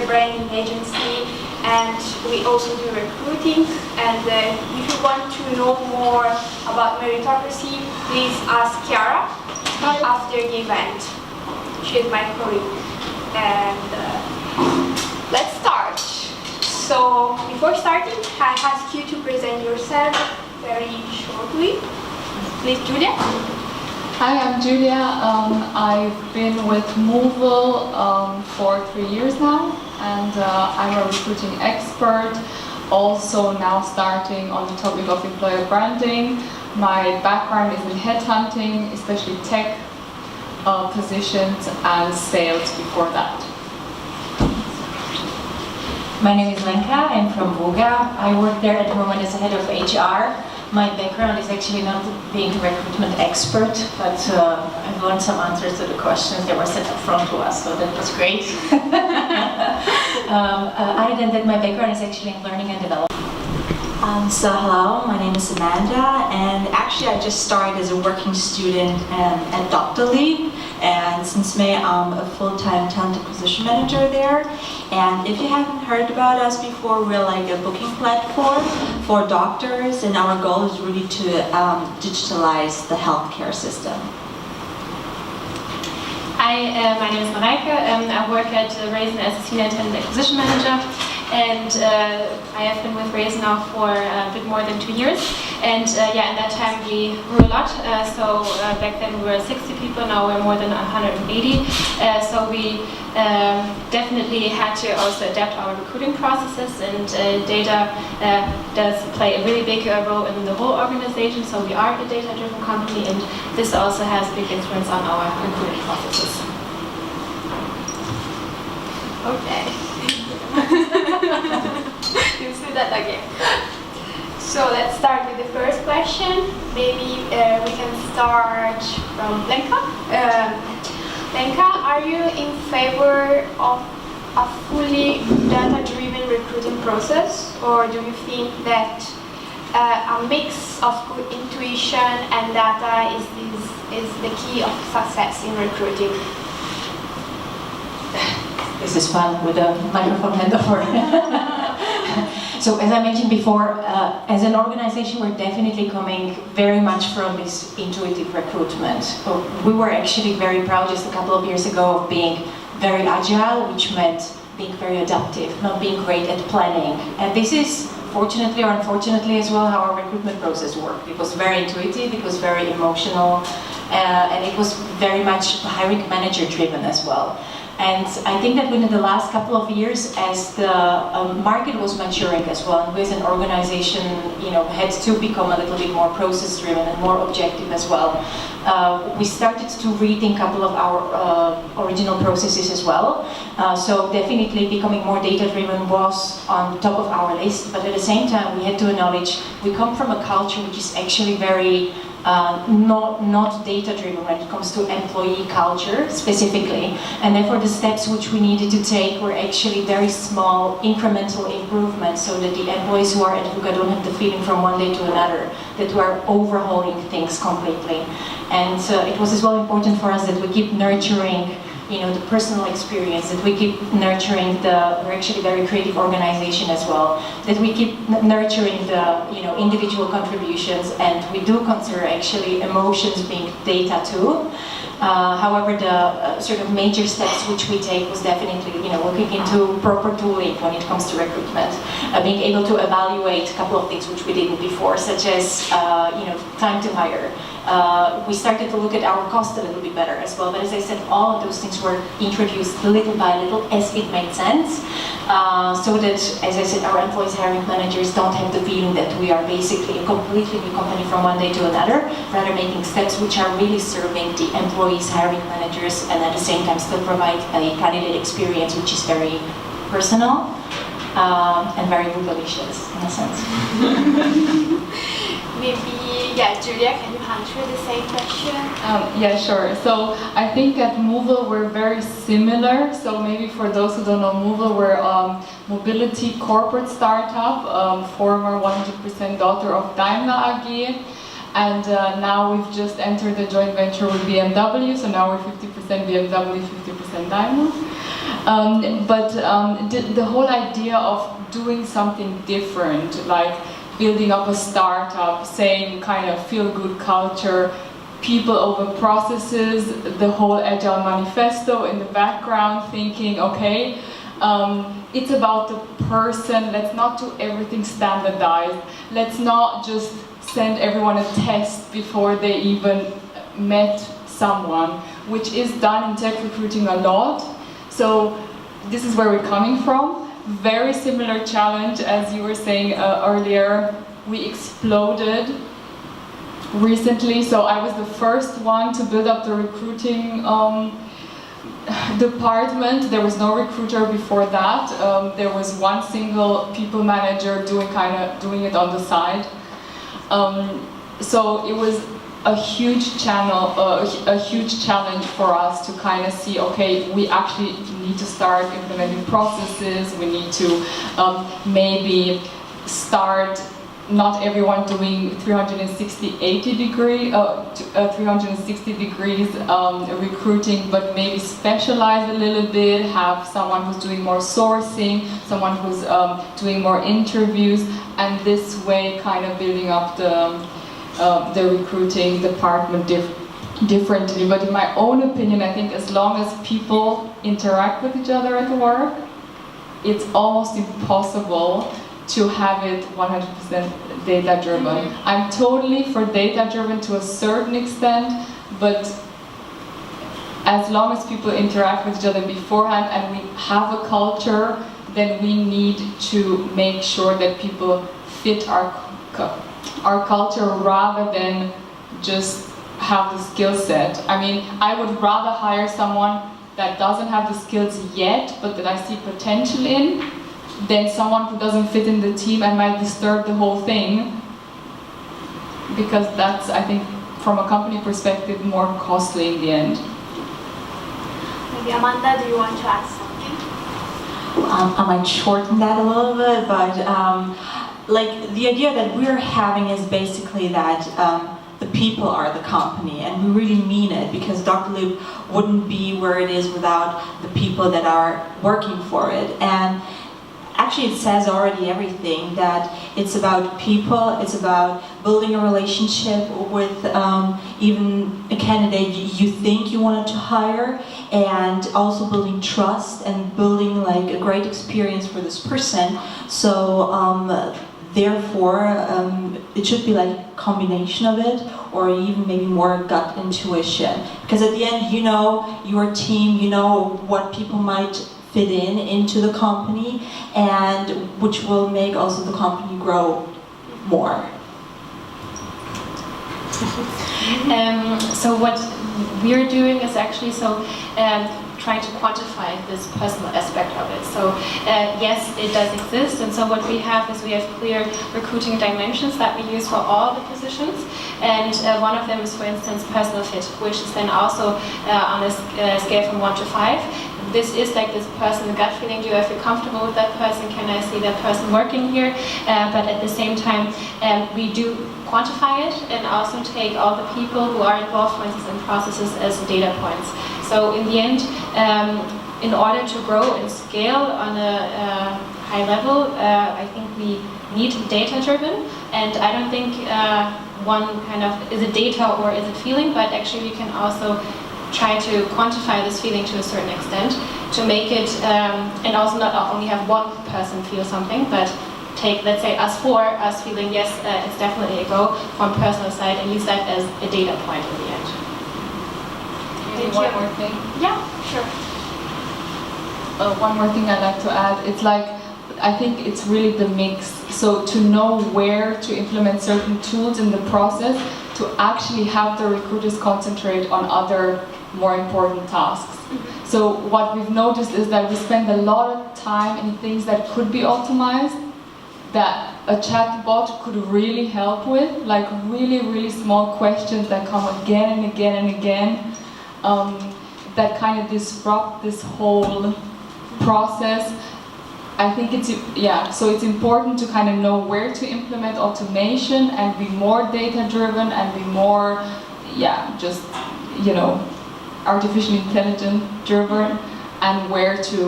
branding agency, and we also do recruiting. And if you want to know more about meritocracy, please ask Chiara after the event. She is my colleague. And let's start. So before starting, I ask you to present yourself very shortly. Please, Julia. Hi, I'm Julia. I've been with Moovel for 3 years now, and I'm a recruiting expert, also now starting on the topic of employer branding. My background is in headhunting, especially tech positions, and sales before that. My name is Lenka. I'm from Wooga. I work there at the moment as the head of HR. My background is actually not being a recruitment expert, but I've learned some answers to the questions that were set up front to us, so that was great. Other than that, my background is actually in learning and development. So hello, my name is Amanda, and actually I just started as a working student at Doctolib, and since May I'm a full-time talent acquisition manager there. And if you haven't heard about us before, we're like a booking platform for doctors, and our goal is really to digitalize the healthcare system. Hi, my name is Mareike. I work at Raisin as a senior talent acquisition manager. And I have been with Raisin now for a bit more than 2 years. And yeah, in that time we grew a lot. So back then we were 60 people, now we're more than 180. So we definitely had to also adapt our recruiting processes, and data does play a really big role in the whole organization. So we are a data-driven company, and this also has big influence on our recruiting processes. Okay. You see that again. So let's start with the first question. Maybe we can start from Lenka. Lenka, are you in favor of a fully data-driven recruiting process, or do you think that a mix of good intuition and data is the key of success in recruiting? This is fun with a microphone handover. So as I mentioned before, as an organization, we're definitely coming very much from this intuitive recruitment. We were actually very proud just a couple of years ago of being very agile, which meant being very adaptive, not being great at planning. And this is, fortunately or unfortunately as well, how our recruitment process worked. It was very intuitive, it was very emotional, and it was very much hiring manager driven as well. And I think that within the last couple of years, as the market was maturing as well, and we as an organization, had to become a little bit more process-driven and more objective as well, we started to rethink a couple of our original processes as well. So definitely becoming more data-driven was on top of our list, but at the same time, we had to acknowledge we come from a culture which is actually very not data-driven when it comes to employee culture specifically, and therefore the steps which we needed to take were actually very small incremental improvements, so that the employees who are at Wooga don't have the feeling from one day to another that we are overhauling things completely. And it was as well important for us that we keep nurturing the personal experience, that we keep nurturing we're actually a very creative organization as well, that we keep nurturing the individual contributions, and we do consider actually emotions being data too. However, the sort of major steps which we take was definitely looking into proper tooling when it comes to recruitment, being able to evaluate a couple of things which we didn't before, such as time to hire. We started to look at our cost a little bit better as well, but as I said, all of those things were introduced little by little as it made sense, so that, as I said, our employees hiring managers don't have the feeling that we are basically a completely new company from one day to another, rather making steps which are really serving the employees hiring managers, and at the same time still provide a candidate experience which is very personal and very delicious in a sense. Maybe, yeah, Julia, can you answer the same question? Yeah, sure. So I think at Moovel we're very similar. So maybe for those who don't know Moovel, we're a mobility corporate startup, former 100% daughter of Daimler AG. And now we've just entered a joint venture with BMW, so now we're 50% BMW, 50% Daimler. The whole idea of doing something different, like building up a startup, saying kind of feel-good culture, people over processes, the whole Agile manifesto in the background, thinking, okay, it's about the person, let's not do everything standardized, let's not just send everyone a test before they even met someone, which is done in tech recruiting a lot. So this is where we're coming from. Very similar challenge as you were saying earlier. We exploded recently, so I was the first one to build up the recruiting department. There was no recruiter before that. There was one single people manager doing it on the side. So it was a huge challenge for us to kind of see, okay, we actually need to start implementing processes. We need to maybe start not everyone doing 360 degrees recruiting, but maybe specialize a little bit, have someone who's doing more sourcing, someone who's doing more interviews, and this way kind of building up the recruiting department differently. But in my own opinion, I think as long as people interact with each other at work, it's almost impossible to have it 100% data-driven. I'm totally for data-driven to a certain extent, but as long as people interact with each other beforehand and we have a culture, then we need to make sure that people fit our culture rather than just have the skill set. I mean, I would rather hire someone that doesn't have the skills yet, but that I see potential in, than someone who doesn't fit in the team and might disturb the whole thing, because that's, I think, from a company perspective, more costly in the end. Maybe Amanda, do you want to add something? I might shorten that a little bit, but like the idea that we're having is basically that the people are the company, and we really mean it, because Doctolib wouldn't be where it is without the people that are working for it. And actually it says already everything, that it's about people, it's about building a relationship with even a candidate you think you wanted to hire, and also building trust and building like a great experience for this person. So therefore it should be like a combination of it, or even maybe more gut intuition, because at the end you know your team, you know what people might fit into the company, and which will make also the company grow more. So what we're doing is actually trying to quantify this personal aspect of it. So yes, it does exist, and so what we have is we have clear recruiting dimensions that we use for all the positions, and one of them is, for instance, personal fit, which is then also on a scale from 1 to 5. This is like this personal gut feeling. Do I feel comfortable with that person? Can I see that person working here? But at the same time, we do quantify it and also take all the people who are involved, for instance, in processes as data points. So in the end, in order to grow and scale on a high level, I think we need data-driven, and I don't think one kind of is it data or is it feeling, but actually we can also try to quantify this feeling to a certain extent to make it, and also not only have one person feel something, but take, let's say, us feeling, yes, it's definitely a go from personal side, and use that as a data point in the end. Maybe one more thing. Yeah, sure. One more thing I'd like to add, it's like, I think it's really the mix. So to know where to implement certain tools in the process, to actually have the recruiters concentrate on other more important tasks. So what we've noticed is that we spend a lot of time in things that could be optimized, that a chatbot could really help with, like really small questions that come again and again and again, that kind of disrupt this whole process. I think it's important to kind of know where to implement automation and be more data-driven and be more, artificial intelligence driven. and where to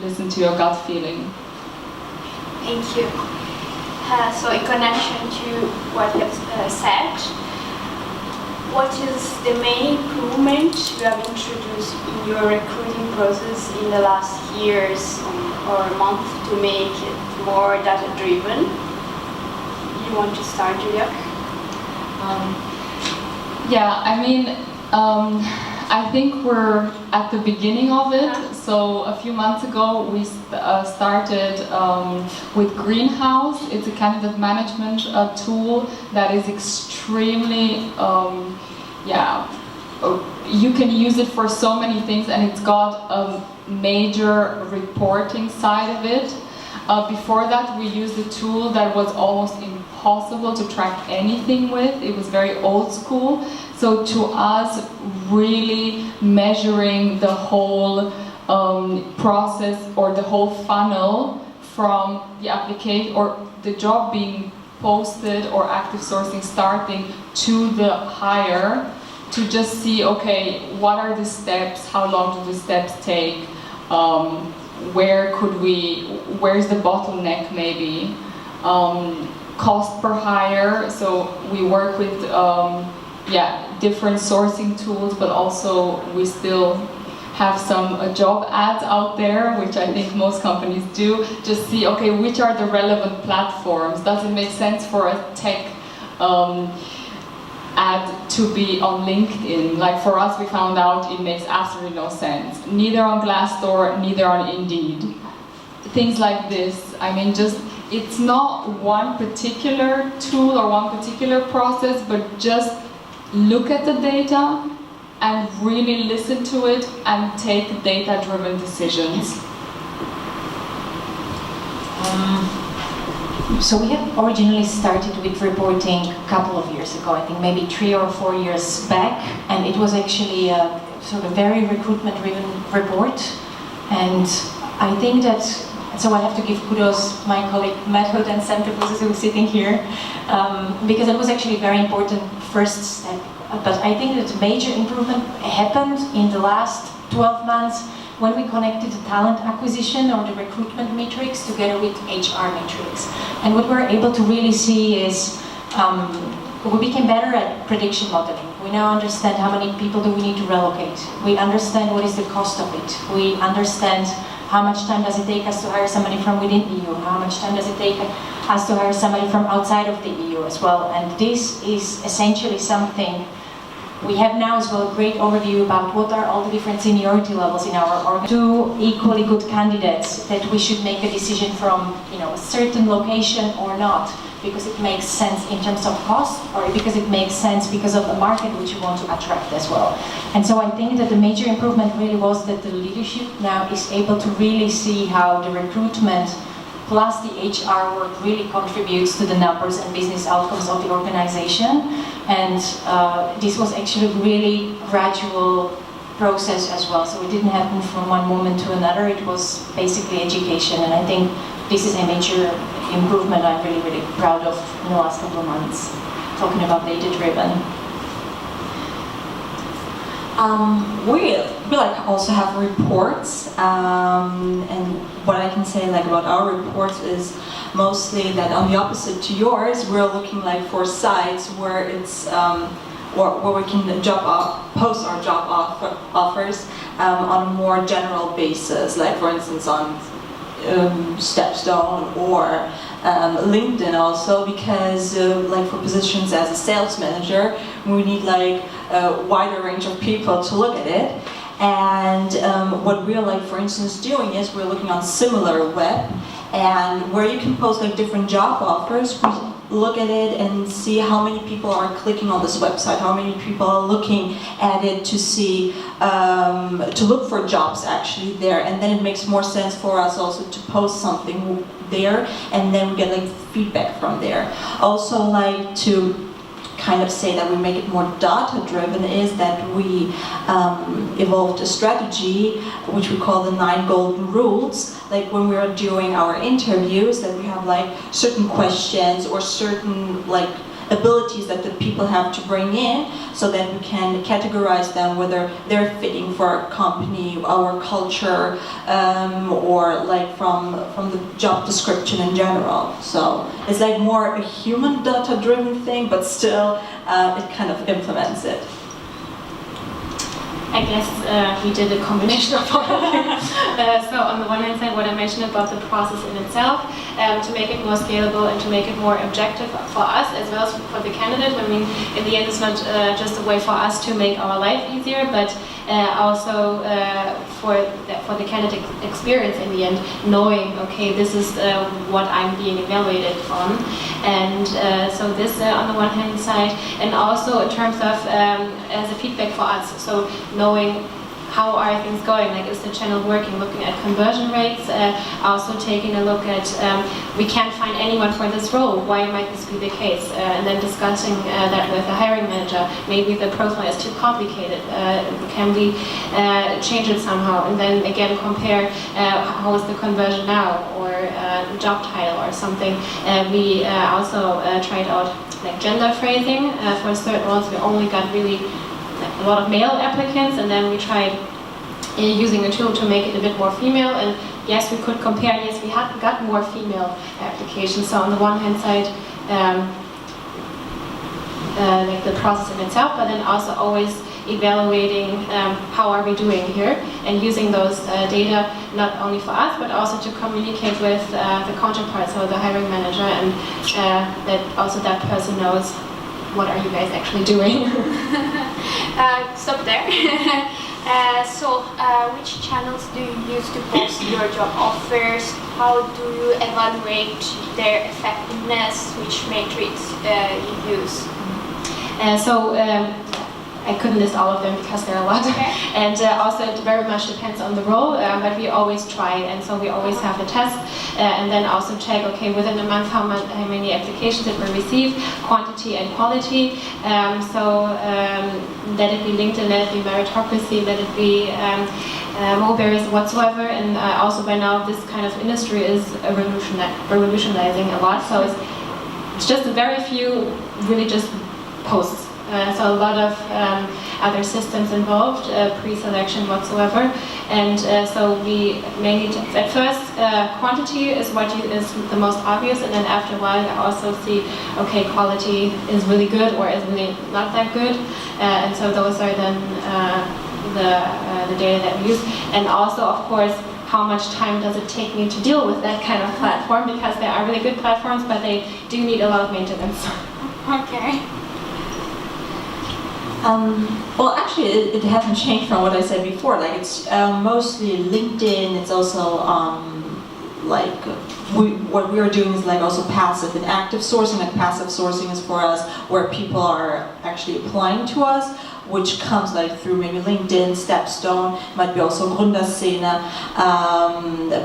listen to your gut feeling. Thank you. So in connection to what you have said, what is the main improvement you have introduced in your recruiting process in the last years or month to make it more data-driven? You want to start, Julia? Yeah, I mean, I think we're at the beginning of it. So a few months ago we started with Greenhouse. It's a candidate management tool that is extremely, you can use it for so many things, and it's got a major reporting side of it. Before that we used a tool that was almost impossible to track anything with. It was very old school. So to us, really measuring the whole process or the whole funnel from the application or the job being posted or active sourcing starting to the hire, to just see, okay, what are the steps, how long do the steps take, where's the bottleneck maybe, cost per hire. So we work with different sourcing tools, but also we still have some job ads out there, which I think most companies do. Just see, okay, which are the relevant platforms? Does it make sense for a tech ad to be on LinkedIn? Like for us, we found out it makes absolutely no sense. Neither on Glassdoor, neither on Indeed. Things like this. I mean, just, it's not one particular tool or one particular process, but just look at the data and really listen to it and take data-driven decisions. So we have originally started with reporting a couple of years ago, I think maybe 3 or 4 years back, and it was actually a sort of very recruitment-driven report. And I think that, so I have to give kudos to my colleague Method and Sam Tepuzis, who is sitting here, because it was actually a very important first step. But I think that major improvement happened in the last 12 months when we connected the talent acquisition or the recruitment metrics together with HR metrics. And what we're able to really see is we became better at prediction modeling. We now understand how many people do we need to relocate. We understand what is the cost of it. We understand how much time does it take us to hire somebody from within EU, how much time does it take us to hire somebody from outside of the EU as well. And this is essentially something we have now as well, a great overview about what are all the different seniority levels in our organization. 2 equally good candidates that we should make a decision from, a certain location or not, because it makes sense in terms of cost, or because it makes sense because of the market which we want to attract as well. And so I think that the major improvement really was that the leadership now is able to really see how the recruitment plus the HR work really contributes to the numbers and business outcomes of the organization. And this was actually a really gradual process as well. So it didn't happen from one moment to another. It was basically education. And I think this is a major improvement I'm really, really proud of in the last couple of months, talking about data-driven. We also have reports, and what I can say about our reports is mostly that on the opposite to yours, we're looking for sites where it's where we can post our job offers on a more general basis, like for instance on Stepstone or LinkedIn also, because for positions as a sales manager, we need a wider range of people to look at it. And what we're for instance doing is we're looking on SimilarWeb, and where you can post different job offers, we look at it and see how many people are clicking on this website, how many people are looking at it to see, to look for jobs actually there, and then it makes more sense for us also to post something there, and then we get feedback from there. Also to kind of say that we make it more data-driven is that we evolved a strategy which we call the 9 golden rules. When we are doing our interviews, that we have certain questions or certain abilities that the people have to bring in, so that we can categorize them whether they're fitting for our company, our culture, or like from the job description in general. So it's like more a human data-driven thing, but still it kind of implements it. I guess we did a combination of all of it. So on the one hand side, what I mentioned about the process in itself, to make it more scalable and to make it more objective for us as well as for the candidate. I mean, in the end, it's not just a way for us to make our life easier, but also for the candidate experience in the end, knowing, okay, this is what I'm being evaluated on. And so this on the one hand side, and also in terms of as a feedback for us, so knowing how are things going, like is the channel working, looking at conversion rates, also taking a look at, we can't find anyone for this role, why might this be the case, and then discussing that with the hiring manager. Maybe the profile is too complicated, can we change it somehow, and then again compare how is the conversion now, or job title or something. We also tried out like gender phrasing. For certain roles we only got really a lot of male applicants, and then we tried using a tool to make it a bit more female, and yes, we could compare, yes, we had got more female applications. So on the one hand side, like the process in itself, but then also always evaluating how are we doing here, and using those data not only for us, but also to communicate with the counterparts, so the hiring manager, and that also that person knows what are you guys actually doing. Stop there. Which channels do you use to post your job offers? How do you evaluate their effectiveness? Which matrix you use? I couldn't list all of them because there are a lot. Okay. And also it very much depends on the role, but we always try, and so we always have a test, and then also check, okay, within a month how many applications did we receive, quantity and quality. Let it be LinkedIn, let it be Meritocracy, let it be Moovel whatsoever, and also by now this kind of industry is revolutionizing a lot, so it's just a very few really just posts. So a lot of other systems involved, pre-selection whatsoever, and so we mainly, at first, quantity is what is the most obvious, and then after a while I also see, okay, quality is really good or is really not that good, and so those are then the data that we use, and also of course how much time does it take me to deal with that kind of platform, because they are really good platforms, but they do need a lot of maintenance. Okay. Well, actually, it hasn't changed from what I said before. Like, it's mostly LinkedIn. It's also what we are doing is like also passive and active sourcing. Like passive sourcing is for us where people are actually applying to us, which comes like through maybe LinkedIn, Stepstone, might be also Gründerszene.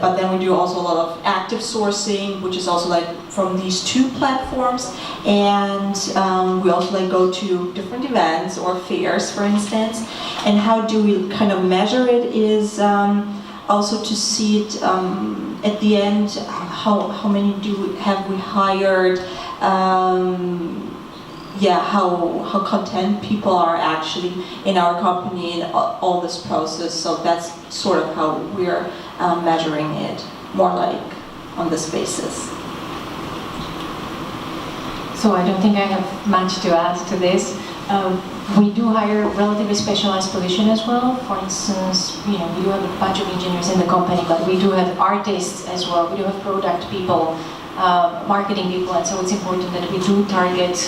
But then we do also a lot of active sourcing, which is also like from these two platforms. And we also like go to different events or fairs, for instance. And how do we kind of measure it is also to see it at the end, how many have we hired, how content people are actually in our company in all this process. So that's sort of how we're measuring it, more like on this basis. So I don't think I have much to add to this. We do hire relatively specialized positions as well. For instance, we do have a bunch of engineers in the company, but we do have artists as well. We do have product people, marketing people, and so it's important that we do target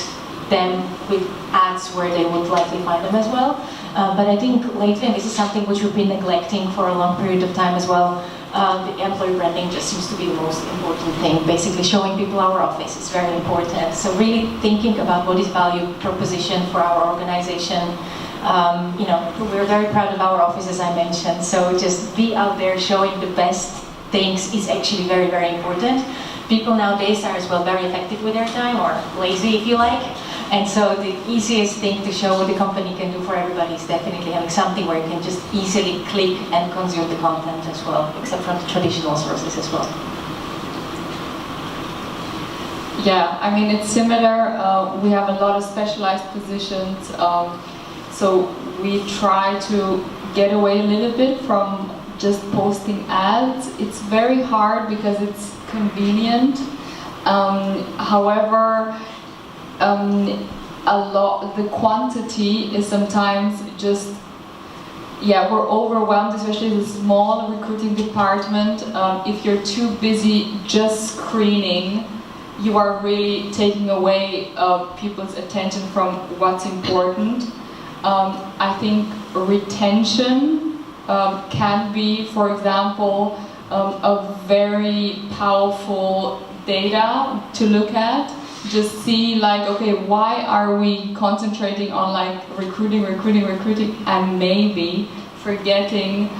them with ads where they would likely find them as well. But I think lately, and this is something which we've been neglecting for a long period of time as well, the employee branding just seems to be the most important thing. Basically showing people our office is very important. So really thinking about what is value proposition for our organization. We're very proud of our office, as I mentioned. So just be out there showing the best things is actually very, very important. People nowadays are as well very effective with their time, or lazy if you like. And so the easiest thing to show what the company can do for everybody is definitely having something where you can just easily click and consume the content as well, except from the traditional sources as well. Yeah, I mean, it's similar. We have a lot of specialized positions, so we try to get away a little bit from just posting ads. It's very hard because it's convenient. However, the quantity is sometimes just, yeah, we're overwhelmed, especially the small recruiting department. If you're too busy just screening, you are really taking away people's attention from what's important. I think retention can be, for example, a very powerful data to look at. Just see, like, okay, why are we concentrating on like recruiting, and maybe forgetting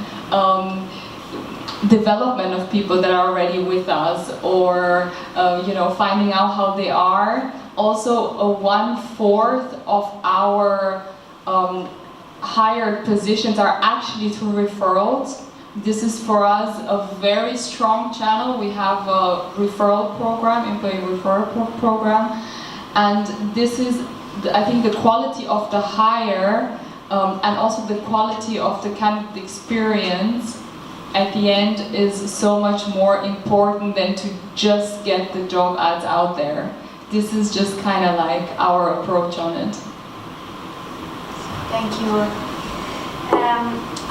development of people that are already with us, or finding out how they are. Also, 1/4 of our hired positions are actually through referrals. This is for us a very strong channel. We have a referral program, employee referral program, and this is, I think, the quality of the hire and also the quality of the candidate experience at the end is so much more important than to just get the job ads out there. This is just kind of like our approach on it. Thank you.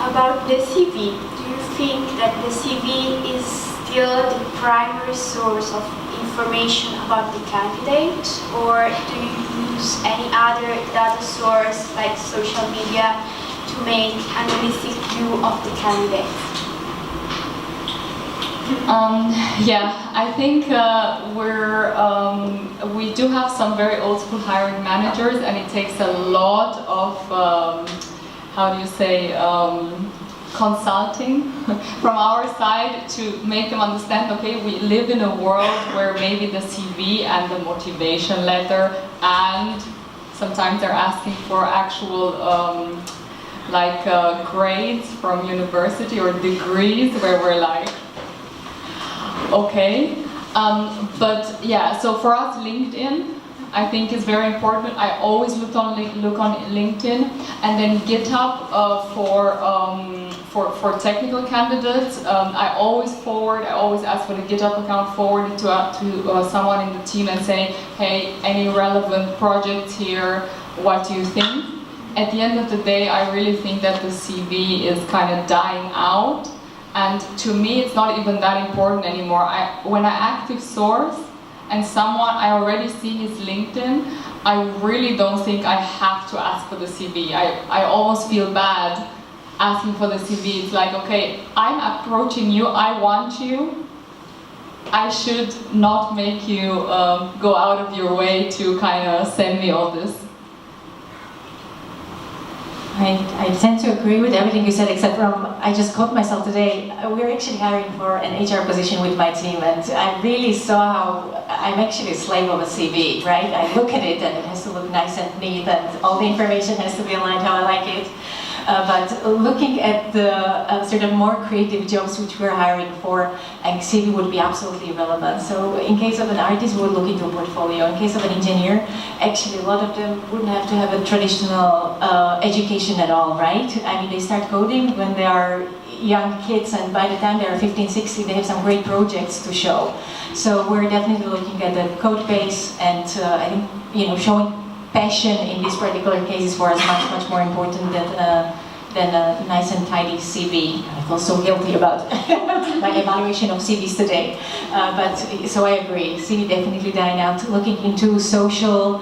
About the CV, do you think that the CV is still the primary source of information about the candidate, or do you use any other data source like social media to make an holistic view of the candidate? Yeah, I think we do have some very old school hiring managers, and it takes a lot of how do you say, consulting from our side to make them understand, okay, we live in a world where maybe the CV and the motivation letter, and sometimes they're asking for actual grades from university or degrees, where we're like, okay. But yeah, so for us, LinkedIn, I think is very important. I always look on LinkedIn, and then GitHub for technical candidates. I always ask for the GitHub account, forward it to someone in the team and say, hey, any relevant projects here, what do you think? At the end of the day, I really think that the CV is kind of dying out, and to me it's not even that important anymore. When I active source and someone, I already see his LinkedIn, I really don't think I have to ask for the CV. I almost feel bad asking for the CV. It's like, okay, I'm approaching you, I want you. I should not make you go out of your way to kind of send me all this. I tend to agree with everything you said, except I just caught myself today. We're actually hiring for an HR position with my team, and I really saw how I'm actually a slave of a CV, right? I look at it and it has to look nice and neat, and all the information has to be aligned how I like it. But looking at the sort of more creative jobs which we're hiring for, a CV would be absolutely irrelevant. So in case of an artist, we would look into a portfolio. In case of an engineer, actually a lot of them wouldn't have to have a traditional education at all, right? I mean, they start coding when they are young kids, and by the time they are 15, 16, they have some great projects to show. So we're definitely looking at the code base, and I think, showing passion in this particular case is for us much more important than a nice and tidy CV. I feel so guilty about my evaluation of CVs today. So I agree, CV definitely dying out. Looking into social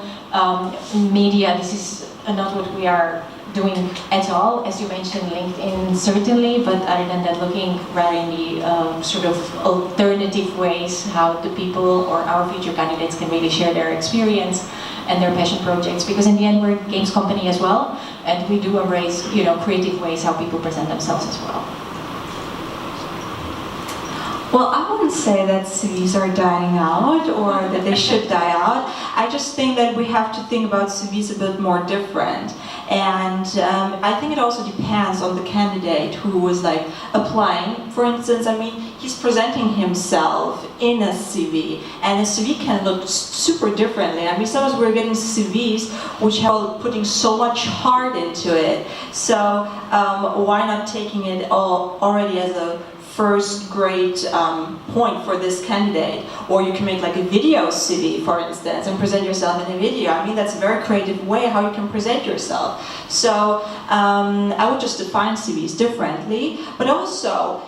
media, this is not what we are doing at all. As you mentioned, LinkedIn certainly, but other than that, looking rather in the sort of alternative ways how the people or our future candidates can really share their experience and their passion projects, because in the end we're a games company as well, and we do embrace creative ways how people present themselves as well. Well, I wouldn't say that CVs are dying out or that they should die out. I just think that we have to think about CVs a bit more different. And I think it also depends on the candidate who is like applying. For instance, I mean, he's presenting himself in a CV, and a CV can look super differently. I mean, sometimes we're getting CVs which are putting so much heart into it. So why not taking it already as a first great point for this candidate? Or you can make like a video CV, for instance, and present yourself in a video. I mean, that's a very creative way how you can present yourself. So I would just define CVs differently, but also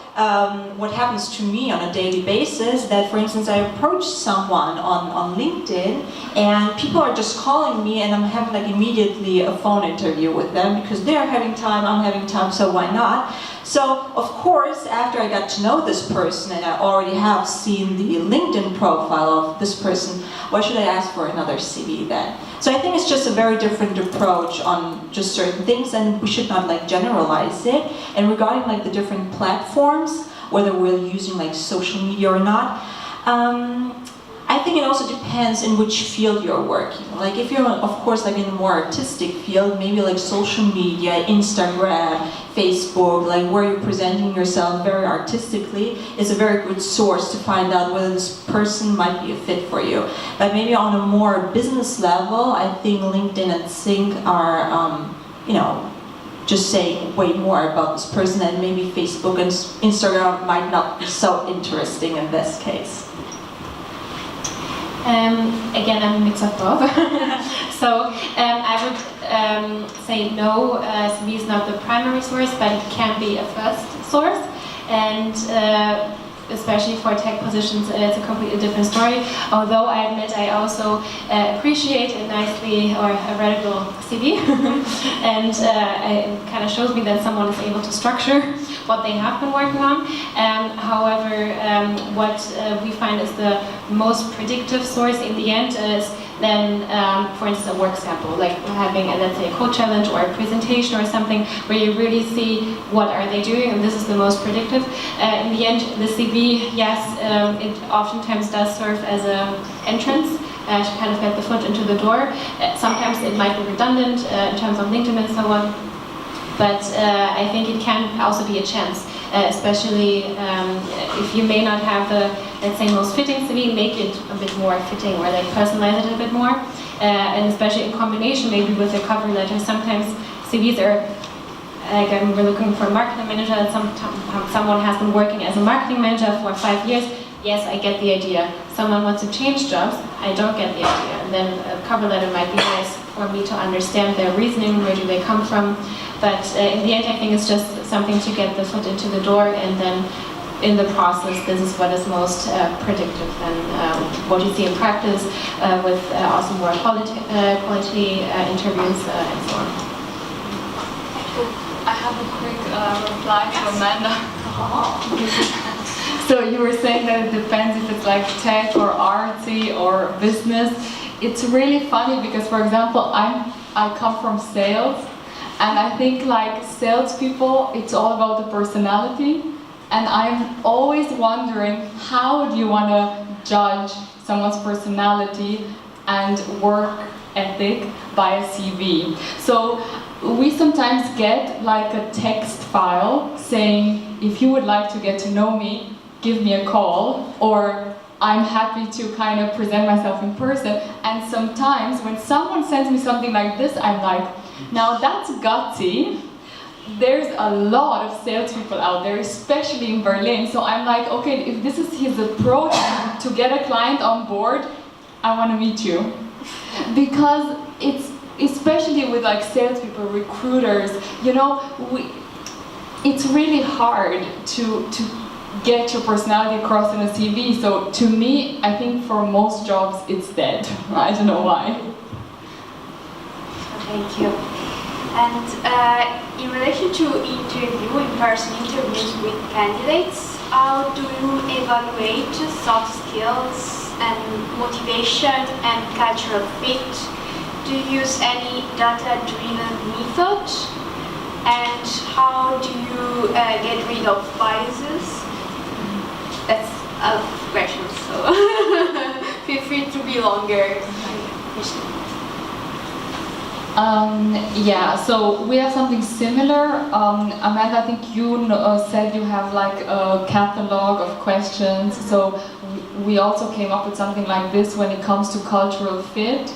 what happens to me on a daily basis, that for instance I approach someone on LinkedIn and people are just calling me and I'm having like immediately a phone interview with them because they're having time, I'm having time, so why not? So of course, after I got to know this person and I already have seen the LinkedIn profile of this person, why should I ask for another CV then? So I think it's just a very different approach on just certain things, and we should not like generalize it. And regarding like the different platforms, whether we're using like social media or not, I think it also depends in which field you're working. Like if you're, of course, like in a more artistic field, maybe like social media, Instagram, Facebook, like where you're presenting yourself very artistically, is a very good source to find out whether this person might be a fit for you. But maybe on a more business level, I think LinkedIn and Sync are, you know, just saying way more about this person, and maybe Facebook and Instagram might not be so interesting in this case. Again, I'm a mix of both. So I would say no, CV is not the primary source, but it can be a first source. And especially for tech positions, it's a completely different story. Although I admit I also appreciate a nicely or a readable CV. And it kind of shows me that someone is able to structure what they have been working on. However, what we find is the most predictive source in the end is then, for instance, a work sample, like having, let's say, a code challenge or a presentation or something where you really see what are they doing, and this is the most predictive. In the end, the CV, yes, it oftentimes does serve as an entrance to kind of get the foot into the door. Sometimes it might be redundant in terms of LinkedIn and so on, but I think it can also be a chance. Especially if you may not have the, let's say, most fitting CV, make it a bit more fitting or like personalize it a bit more. And especially in combination maybe with a cover letter. Sometimes CVs are, like we're looking for a marketing manager, and someone has been working as a marketing manager for 5 years. Yes, I get the idea. Someone wants to change jobs, I don't get the idea. And then a cover letter might be nice for me to understand their reasoning, where do they come from. But in the end, I think it's just something to get the foot into the door, and then in the process, this is what is most predictive and what you see in practice with also more quality interviews and so on. I have a quick reply to Amanda. So you were saying that it depends if it's like tech or artsy or business. It's really funny because, for example, I come from sales. And I think like salespeople, it's all about the personality. And I'm always wondering, how do you want to judge someone's personality and work ethic by a CV? So we sometimes get like a text file saying, if you would like to get to know me, give me a call, or I'm happy to kind of present myself in person. And sometimes when someone sends me something like this, I'm like, now that's gutsy. There's a lot of salespeople out there, especially in Berlin. So I'm like, okay, if this is his approach to get a client on board, I want to meet you. Because it's, especially with like salespeople, recruiters, you know, it's really hard to get your personality across in a CV. So to me, I think for most jobs, it's dead. I don't know why. Thank you. And in relation to in-person interviews with candidates, how do you evaluate soft skills and motivation and cultural fit? Do you use any data-driven method? And how do you get rid of biases? that's a lot of questions, so feel free to be longer. Yeah, so we have something similar. Amanda, I think you said you have like a catalog of questions. So we also came up with something like this when it comes to cultural fit.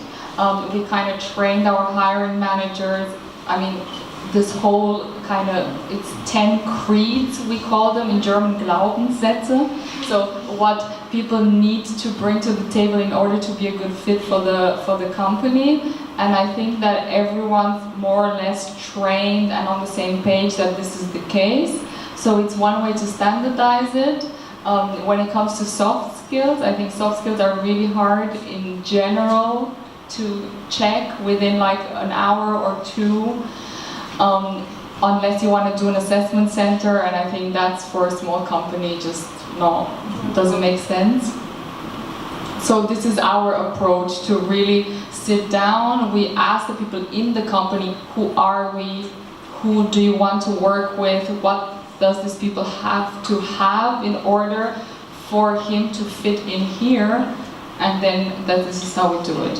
We kind of trained our hiring managers. I mean, this whole kind of, it's 10 creeds, we call them in German, Glaubenssätze. So what people need to bring to the table in order to be a good fit for the company. And I think that everyone's more or less trained and on the same page that this is the case. So it's one way to standardize it. When it comes to soft skills, I think soft skills are really hard in general to check within like an hour or two, unless you want to do an assessment center, and I think that's for a small company just doesn't make sense. So this is our approach, to really sit down. We ask the people in the company, who are we, who do you want to work with, what does these people have to have in order for him to fit in here, and then this is how we do it.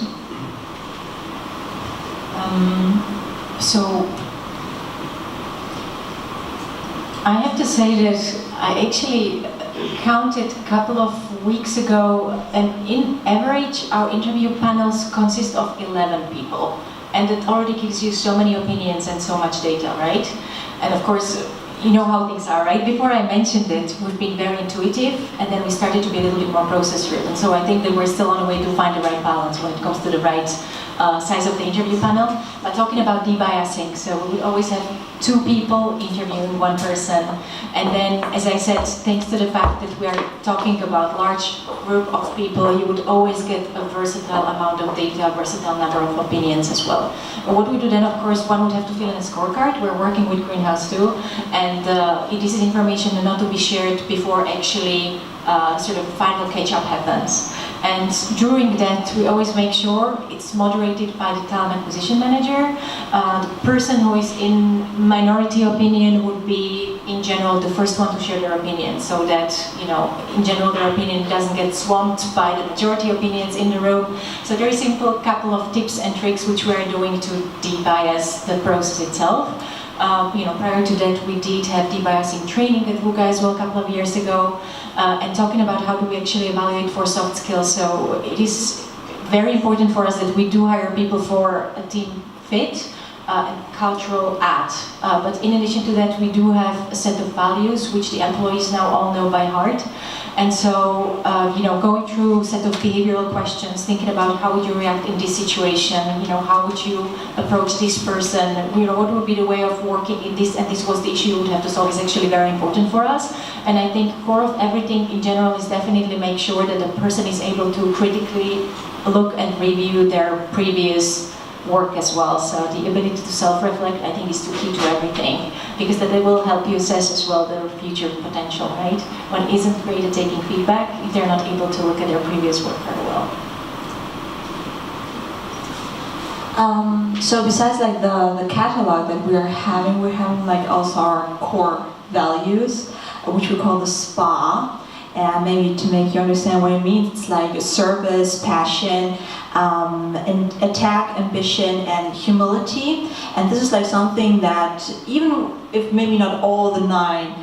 So I have to say that I actually counted a couple of weeks ago, and in average our interview panels consist of 11 people, and it already gives you so many opinions and so much data, right? And of course, you know how things are, right? Before I mentioned it, we've been very intuitive, and then we started to be a little bit more process-driven. So I think that we're still on the way to find the right balance when it comes to the right size of the interview panel. But talking about debiasing, so we would always have 2 people interviewing 1 person. And then, as I said, thanks to the fact that we are talking about large group of people, you would always get a versatile amount of data, a versatile number of opinions as well. And what we do then, of course, one would have to fill in a scorecard. We're working with Greenhouse too, and this is information not to be shared before actually sort of final catch-up happens. And during that, we always make sure it's moderated by the talent acquisition manager. The person who is in minority opinion would be, in general, the first one to share their opinion, so that, you know, in general, their opinion doesn't get swamped by the majority opinions in the room. So very simple couple of tips and tricks which we are doing to debias the process itself. Prior to that, we did have debiasing training at Wooga as well a couple of years ago, and talking about how do we actually evaluate for soft skills. So it is very important for us that we do hire people for a team fit and cultural add. But in addition to that, we do have a set of values which the employees now all know by heart. And so, going through a set of behavioral questions, thinking about how would you react in this situation, how would you approach this person, what would be the way of working in this, and this was the issue you would have to solve, is actually very important for us. And I think core of everything in general is definitely make sure that the person is able to critically look and review their previous work as well. So the ability to self-reflect, I think, is the key to everything, because that they will help you assess as well their future potential, right? One isn't great at taking feedback if they're not able to look at their previous work very well. So besides like the catalog that we're having like also our core values, which we call the SPA. And maybe to make you understand what it means, it's like service, passion, and attack, ambition, and humility. And this is like something that, even if maybe not all the 9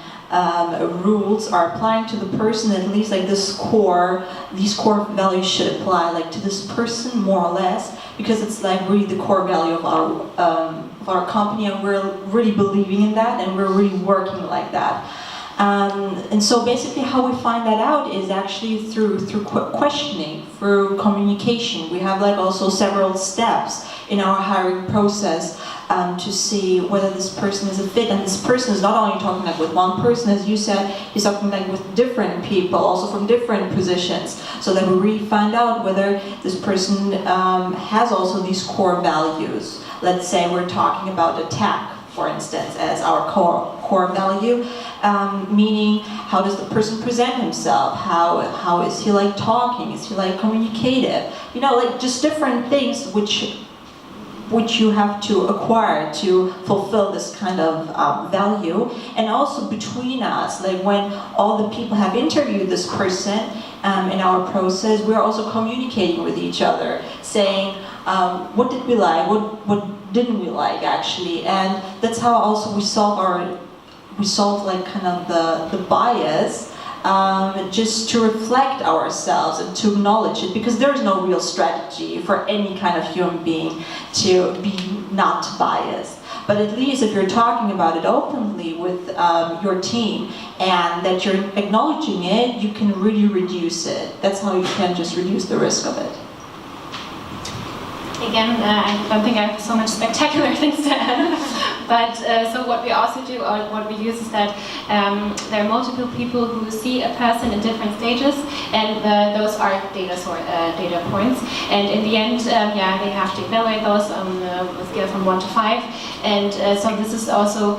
rules are applying to the person, at least like these core values should apply like to this person more or less, because it's like really the core value of our company, and we're really believing in that, and we're really working like that. And so basically how we find that out is actually through questioning, through communication. We have like also several steps in our hiring process to see whether this person is a fit. And this person is not only talking like with one person, as you said, he's talking like with different people, also from different positions, so that we really find out whether this person has also these core values. Let's say we're talking about attack, for instance, as our core value, meaning how does the person present himself? How is he like talking? Is he like communicative? Like just different things which which you have to acquire to fulfill this kind of value. And also between us, like when all the people have interviewed this person in our process, we're also communicating with each other, saying what did we like, what didn't we like actually, and that's how also we solve like kind of the bias. Just to reflect ourselves and to acknowledge it, because there is no real strategy for any kind of human being to be not biased. But at least if you're talking about it openly with your team and that you're acknowledging it, you can really reduce it. That's how you can just reduce the risk of it. Again, I don't think I have so much spectacular things to add. But so what we also do, or what we use, is that there are multiple people who see a person in different stages, and those are data points. And in the end, they have to evaluate those on a scale from 1 to 5. And so this is also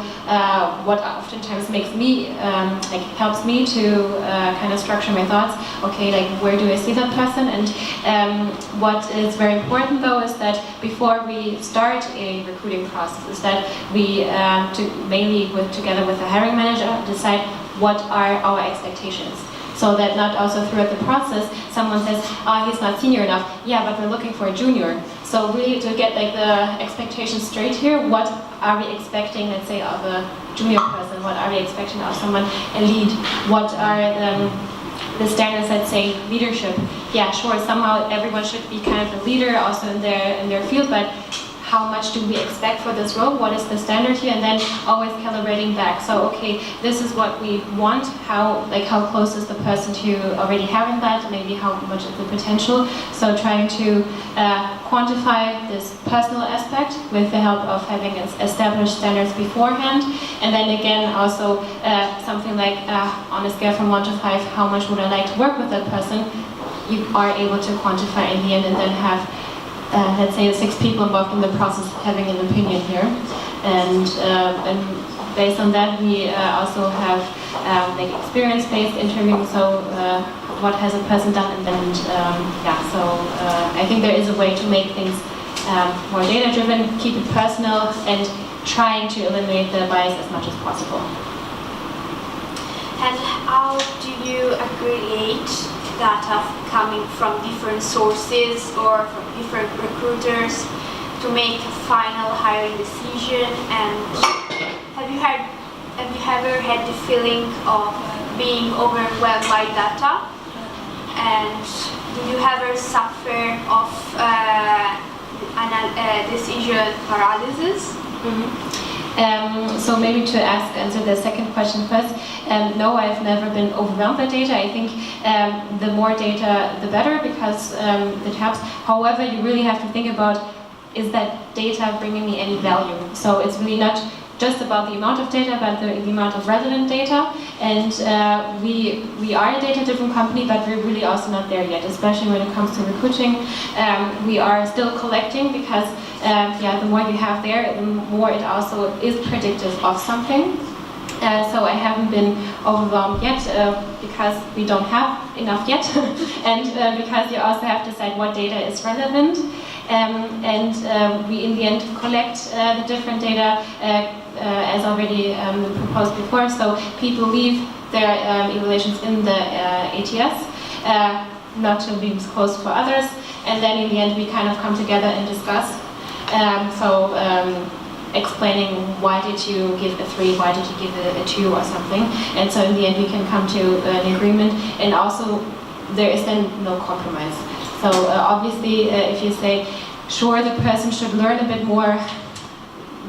what oftentimes makes me, helps me to kind of structure my thoughts. Okay, like where do I see that person? And what is very important though is that before we start a recruiting process, is that we mainly together with the hiring manager decide what are our expectations. So that not also throughout the process someone says, he's not senior enough. Yeah, but we're looking for a junior. So really to get like the expectations straight here, what are we expecting, let's say, of a junior person? What are we expecting of someone, a lead? What are the standards that say leadership? Yeah, sure, somehow everyone should be kind of a leader also in their field, but how much do we expect for this role? What is the standard here? And then always calibrating back. So, okay, this is what we want. How close is the person to already having that? Maybe how much is the potential? So trying to quantify this personal aspect with the help of having established standards beforehand. And then again, also something like on a scale from 1 to 5, how much would I like to work with that person? You are able to quantify in the end and then have let's say 6 people involved in the process having an opinion here, and based on that we also have like experience-based interviewing. So what has a person done, and then I think there is a way to make things more data-driven, keep it personal, and trying to eliminate the bias as much as possible. And how do you aggregate data coming from different sources or from different recruiters to make a final hiring decision? And have you ever had the feeling of being overwhelmed by data? And did you ever suffer of decision paralysis? So maybe to answer the second question first, no, I've never been overwhelmed by data. I think the more data, the better, because it helps. However, you really have to think about, is that data bringing me any value? So it's really not just about the amount of data, but the amount of relevant data. And we are a data-driven company, but we're really also not there yet, especially when it comes to recruiting. We are still collecting, because the more you have there, the more it also is predictive of something. So I haven't been overwhelmed yet, because we don't have enough yet, and because you also have to decide what data is relevant. And we in the end collect the different data as already proposed before. So people leave their evaluations in the ATS, not to be disclosed for others, and then in the end we kind of come together and discuss. Explaining why did you give a 3, why did you give a 2 or something, and so in the end we can come to an agreement, and also there is then no compromise. So obviously if you say, sure, the person should learn a bit more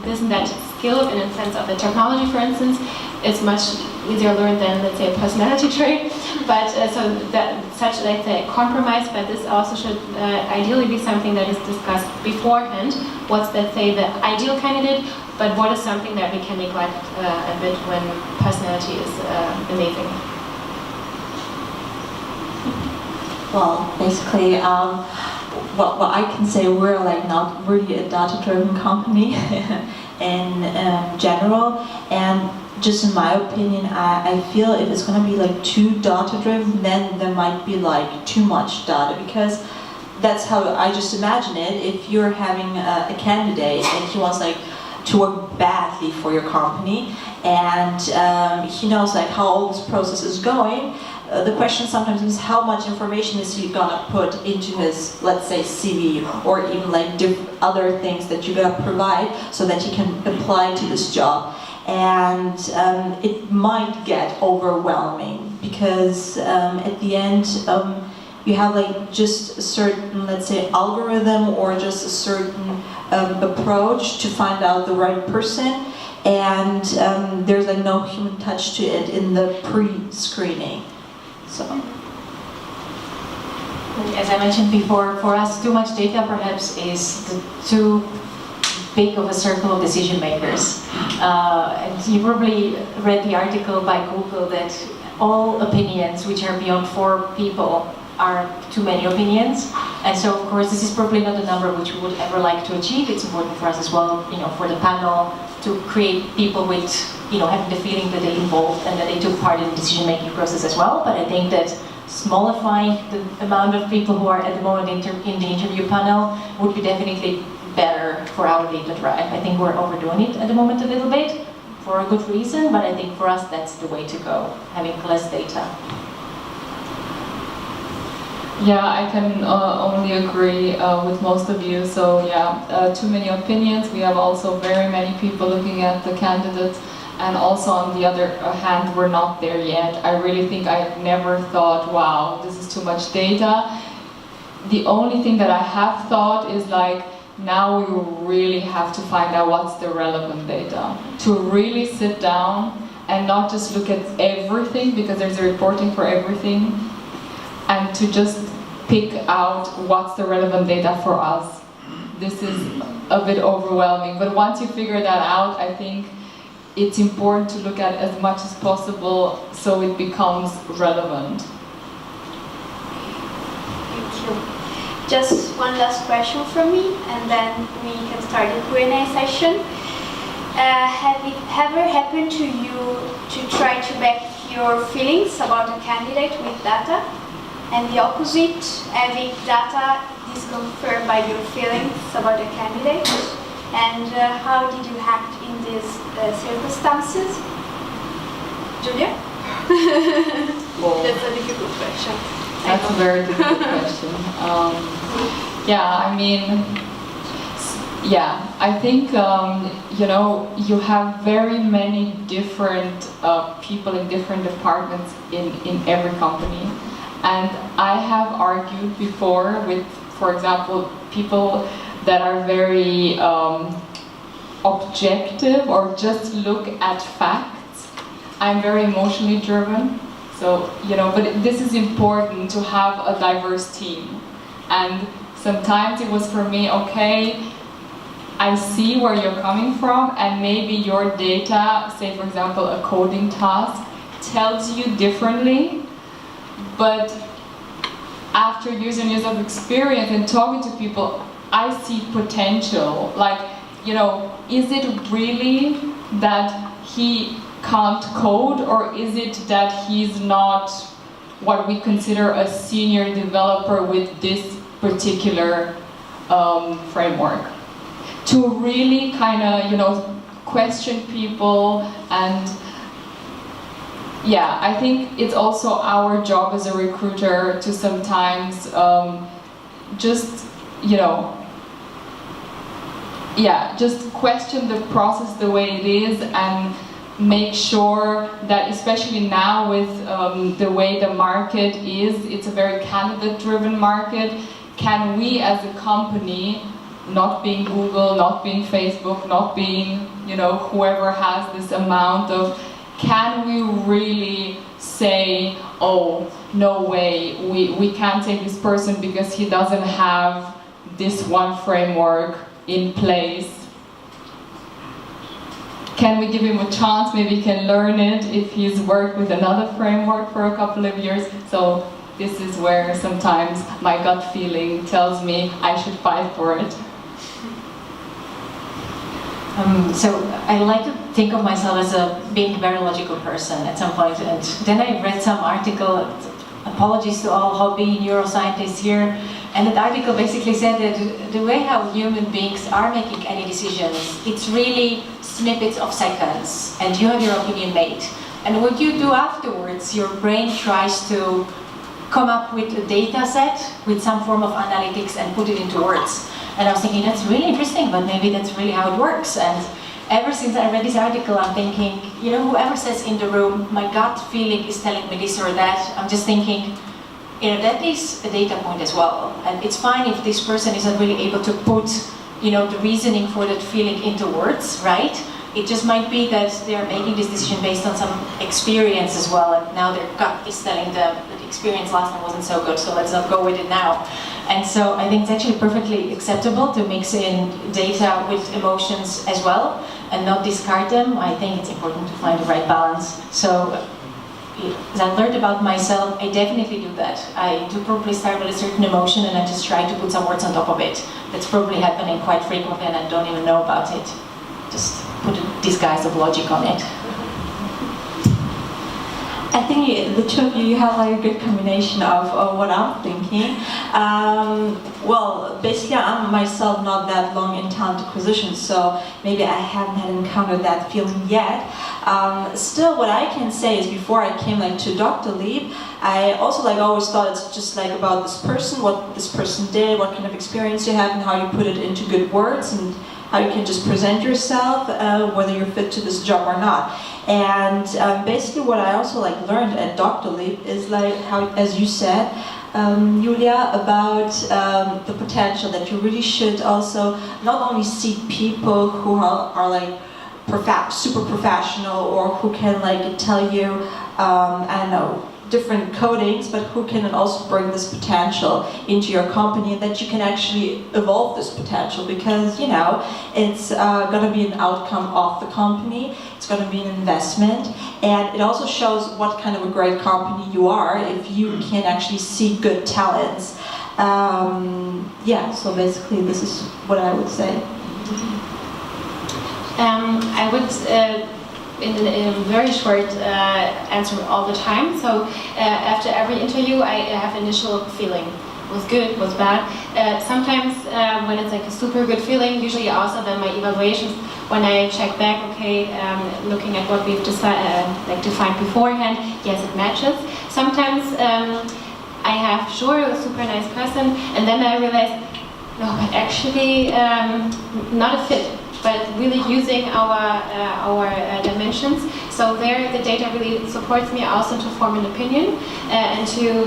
this and that skill in the sense of the technology, for instance, it's much easier learned than, let's say, a personality trait. But so that such, let's say, a compromise, but this also should ideally be something that is discussed beforehand. What's, let's say, the ideal candidate, but what is something that we can neglect a bit when personality is amazing? Well, basically, what I can say, we're like not really a data-driven company in general, and just in my opinion, I feel if it's going to be like too data-driven, then there might be like too much data, because that's how I just imagine it. If you're having a candidate and he wants like to work badly for your company, and he knows like how all this process is going, the question sometimes is how much information is he gonna put into his, let's say, CV, or even like other things that you're gonna provide so that he can apply to this job. And it might get overwhelming because at the end you have like just a certain, let's say, algorithm or just a certain approach to find out the right person, and there's like no human touch to it in the pre-screening. So, as I mentioned before, for us, too much data perhaps is too big of a circle of decision makers. And you probably read the article by Google that all opinions which are beyond 4 people are too many opinions. And so, of course, this is probably not a number which we would ever like to achieve. It's important for us as well, for the panel to create people with, having the feeling that they involved and that they took part in the decision-making process as well. But I think that smallifying the amount of people who are at the moment in the interview panel would be definitely better for our data drive. I think we're overdoing it at the moment a little bit for a good reason, but I think for us that's the way to go, having less data. Yeah, I can only agree with most of you. So yeah, too many opinions. We have also very many people looking at the candidates, and also on the other hand, we're not there yet. I really think I've never thought, wow, this is too much data. The only thing that I have thought is like, now we really have to find out what's the relevant data. To really sit down and not just look at everything, because there's a reporting for everything, and to just pick out what's the relevant data for us. This is a bit overwhelming, but once you figure that out, I think it's important to look at as much as possible so it becomes relevant. Thank you. Just one last question from me, and then we can start the Q&A session. Have it ever happened to you to try to back your feelings about a candidate with data? And the opposite, having data disconfirmed by your feelings about a candidate? And how did you act in these circumstances? Julia? That's a difficult question. That's a very difficult question. I think you have very many different people in different departments in every company. And I have argued before with, for example, people that are very objective or just look at facts. I'm very emotionally driven, so, but this is important to have a diverse team. And sometimes it was for me, okay, I see where you're coming from, and maybe your data, say for example a coding task, tells you differently. But after years and years of experience and talking to people, I see potential. Like, is it really that he can't code, or is it that he's not what we consider a senior developer with this particular framework? To really kind of, question people. And yeah, I think it's also our job as a recruiter to sometimes just question the process the way it is, and make sure that, especially now with the way the market is, it's a very candidate-driven market. Can we as a company, not being Google, not being Facebook, not being, whoever has this amount of, can we really say, oh, no way, we can't take this person because he doesn't have this one framework in place? Can we give him a chance? Maybe he can learn it if he's worked with another framework for a couple of years. So this is where sometimes my gut feeling tells me I should fight for it. So I like to think of myself as being a very logical person at some point, and then I read some article apologies to all hobby neuroscientists here. And that article basically said that the way how human beings are making any decisions, it's really snippets of seconds, and you have your opinion made. And what you do afterwards, your brain tries to come up with a data set with some form of analytics and put it into words. And I was thinking, that's really interesting, but maybe that's really how it works. And ever since I read this article, I'm thinking, you know, whoever says in the room, my gut feeling is telling me this or that, I'm just thinking, you know, that is a data point as well. And it's fine if this person isn't really able to put, you know, the reasoning for that feeling into words, right? It just might be that they're making this decision based on some experience as well, and now their gut is telling them that the experience last time wasn't so good, so let's not go with it now. And so I think it's actually perfectly acceptable to mix in data with emotions as well, and not discard them. I think it's important to find the right balance. So, as I learned about myself, I definitely do that. I do probably start with a certain emotion and I just try to put some words on top of it. That's probably happening quite frequently and I don't even know about it. Just put a disguise of logic on it. I think the two of you have like a good combination of what I'm thinking. Well, basically I'm myself not that long in talent acquisition, so maybe I haven't had encountered that feeling yet. Still, what I can say is before I came like to Doctolib, I also like always thought it's just like about this person, what this person did, what kind of experience you have, and how you put it into good words, and how you can just present yourself, whether you're fit to this job or not. And basically what I also like learned at Doctolib is like how, as you said, Julia, about the potential that you really should also not only see people who are like super professional or who can like tell you, I don't know, different codings, but who can also bring this potential into your company, and that you can actually evolve this potential, because you know it's going to be an outcome of the company, it's going to be an investment, and it also shows what kind of a great company you are if you can actually see good talents. Yeah, so basically this is what I would say. I would in a very short answer all the time. So after every interview I have initial feeling. Was good, was bad. Sometimes when it's like a super good feeling, usually also then my evaluations, when I check back, okay, looking at what we've defined beforehand, yes, it matches. Sometimes I have, sure, a super nice person, and then I realize, no, but actually not a fit, but really using our dimensions. So there the data really supports me also to form an opinion and to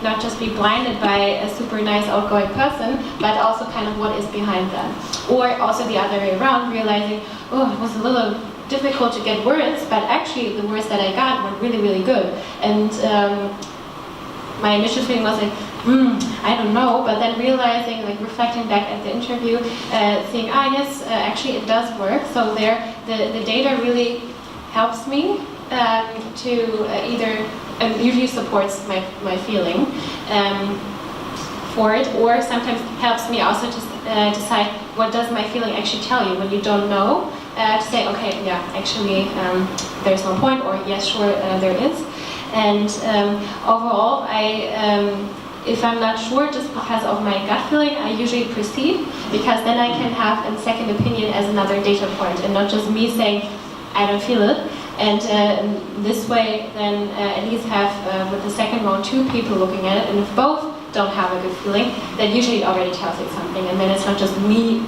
not just be blinded by a super nice outgoing person, but also kind of what is behind them. Or also the other way around, realizing, oh, it was a little difficult to get words, but actually the words that I got were really, really good. And my initial feeling was like, I don't know, but then realizing, like reflecting back at the interview, seeing, yes, actually it does work. So there, the data really helps me to either, usually supports my feeling for it, or sometimes helps me also to decide what does my feeling actually tell you when you don't know, to say, okay, yeah, actually there's no point, or yes, sure, there is. And overall, if I'm not sure, just because of my gut feeling, I usually proceed, because then I can have a second opinion as another data point, and not just me saying, I don't feel it. And this way, then at least have, with the second round, two people looking at it, and if both don't have a good feeling, then usually it already tells you something, and then it's not just me,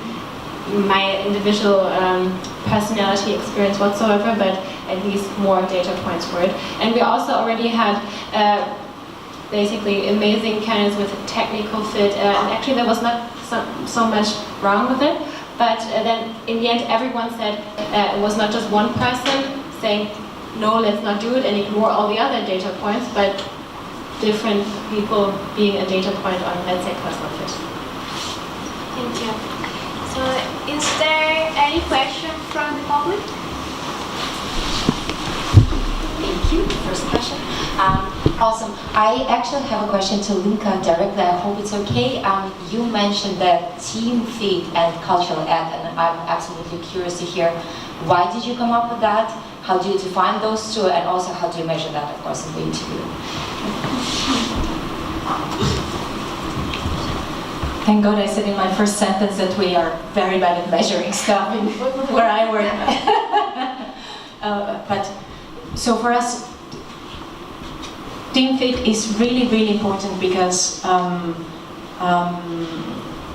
my individual personality experience whatsoever, but at least more data points for it. And we also already had basically amazing candidates with a technical fit, and actually there was not so much wrong with it, but then in the end everyone said it was not just one person saying no, let's not do it, and ignore all the other data points, but different people being a data point on, let's say, personal fit. Thank you. So is there any question from the public? Thank you. First question. Awesome. I actually have a question to Lenka directly. I hope it's okay. You mentioned that team fit and cultural add, and I'm absolutely curious to hear why did you come up with that? How do you define those two? And also how do you measure that, of course, in the interview? Thank God I said in my first sentence that we are very bad at measuring stuff in where I work. But so for us, team fit is really, really important because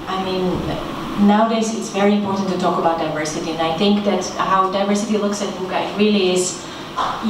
I mean, nowadays it's very important to talk about diversity, and I think that how diversity looks at Wooga, it really is,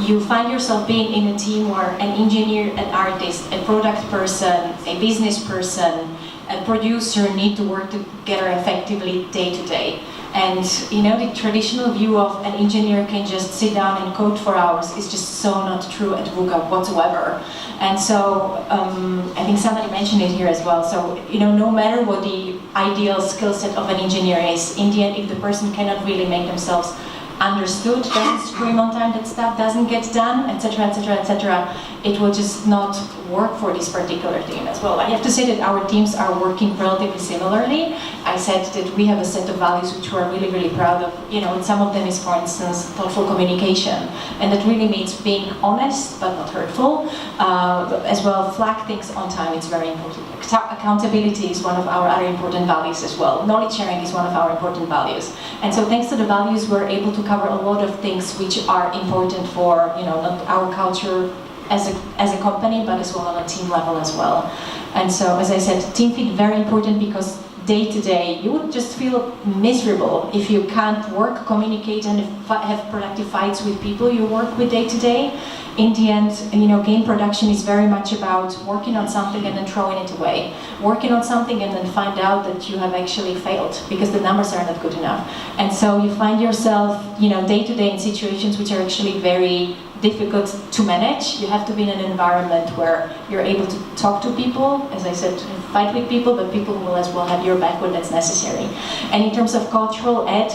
you find yourself being in a team where an engineer, an artist, a product person, a business person, a producer need to work together effectively day to day. And you know, the traditional view of an engineer can just sit down and code for hours is just so not true at Wooga whatsoever. And so I think somebody mentioned it here as well. So you know, no matter what the ideal skill set of an engineer is, in the end, if the person cannot really make themselves understood, doesn't scream on time that stuff doesn't get done, etc., etc., etc., it will just not work for this particular team as well. I have to say that our teams are working relatively similarly. I said that we have a set of values which we're really, really proud of. You know, and some of them is, for instance, thoughtful communication, and that really means being honest but not hurtful. As well, flag things on time. It's very important. Accountability is one of our other important values as well. Knowledge sharing is one of our important values. And so thanks to the values, we're able to cover a lot of things which are important for, you know, not our culture as a company, but as well on a team level as well. And so, as I said, team fit very important because day to day, you would just feel miserable if you can't work, communicate, and have productive fights with people you work with day to day. In the end, you know, game production is very much about working on something and then throwing it away. Working on something and then find out that you have actually failed because the numbers are not good enough. And so you find yourself, you know, day to day in situations which are actually very difficult to manage. You have to be in an environment where you're able to talk to people, as I said, fight with people, but people will as well have your back when that's necessary. And in terms of cultural ed,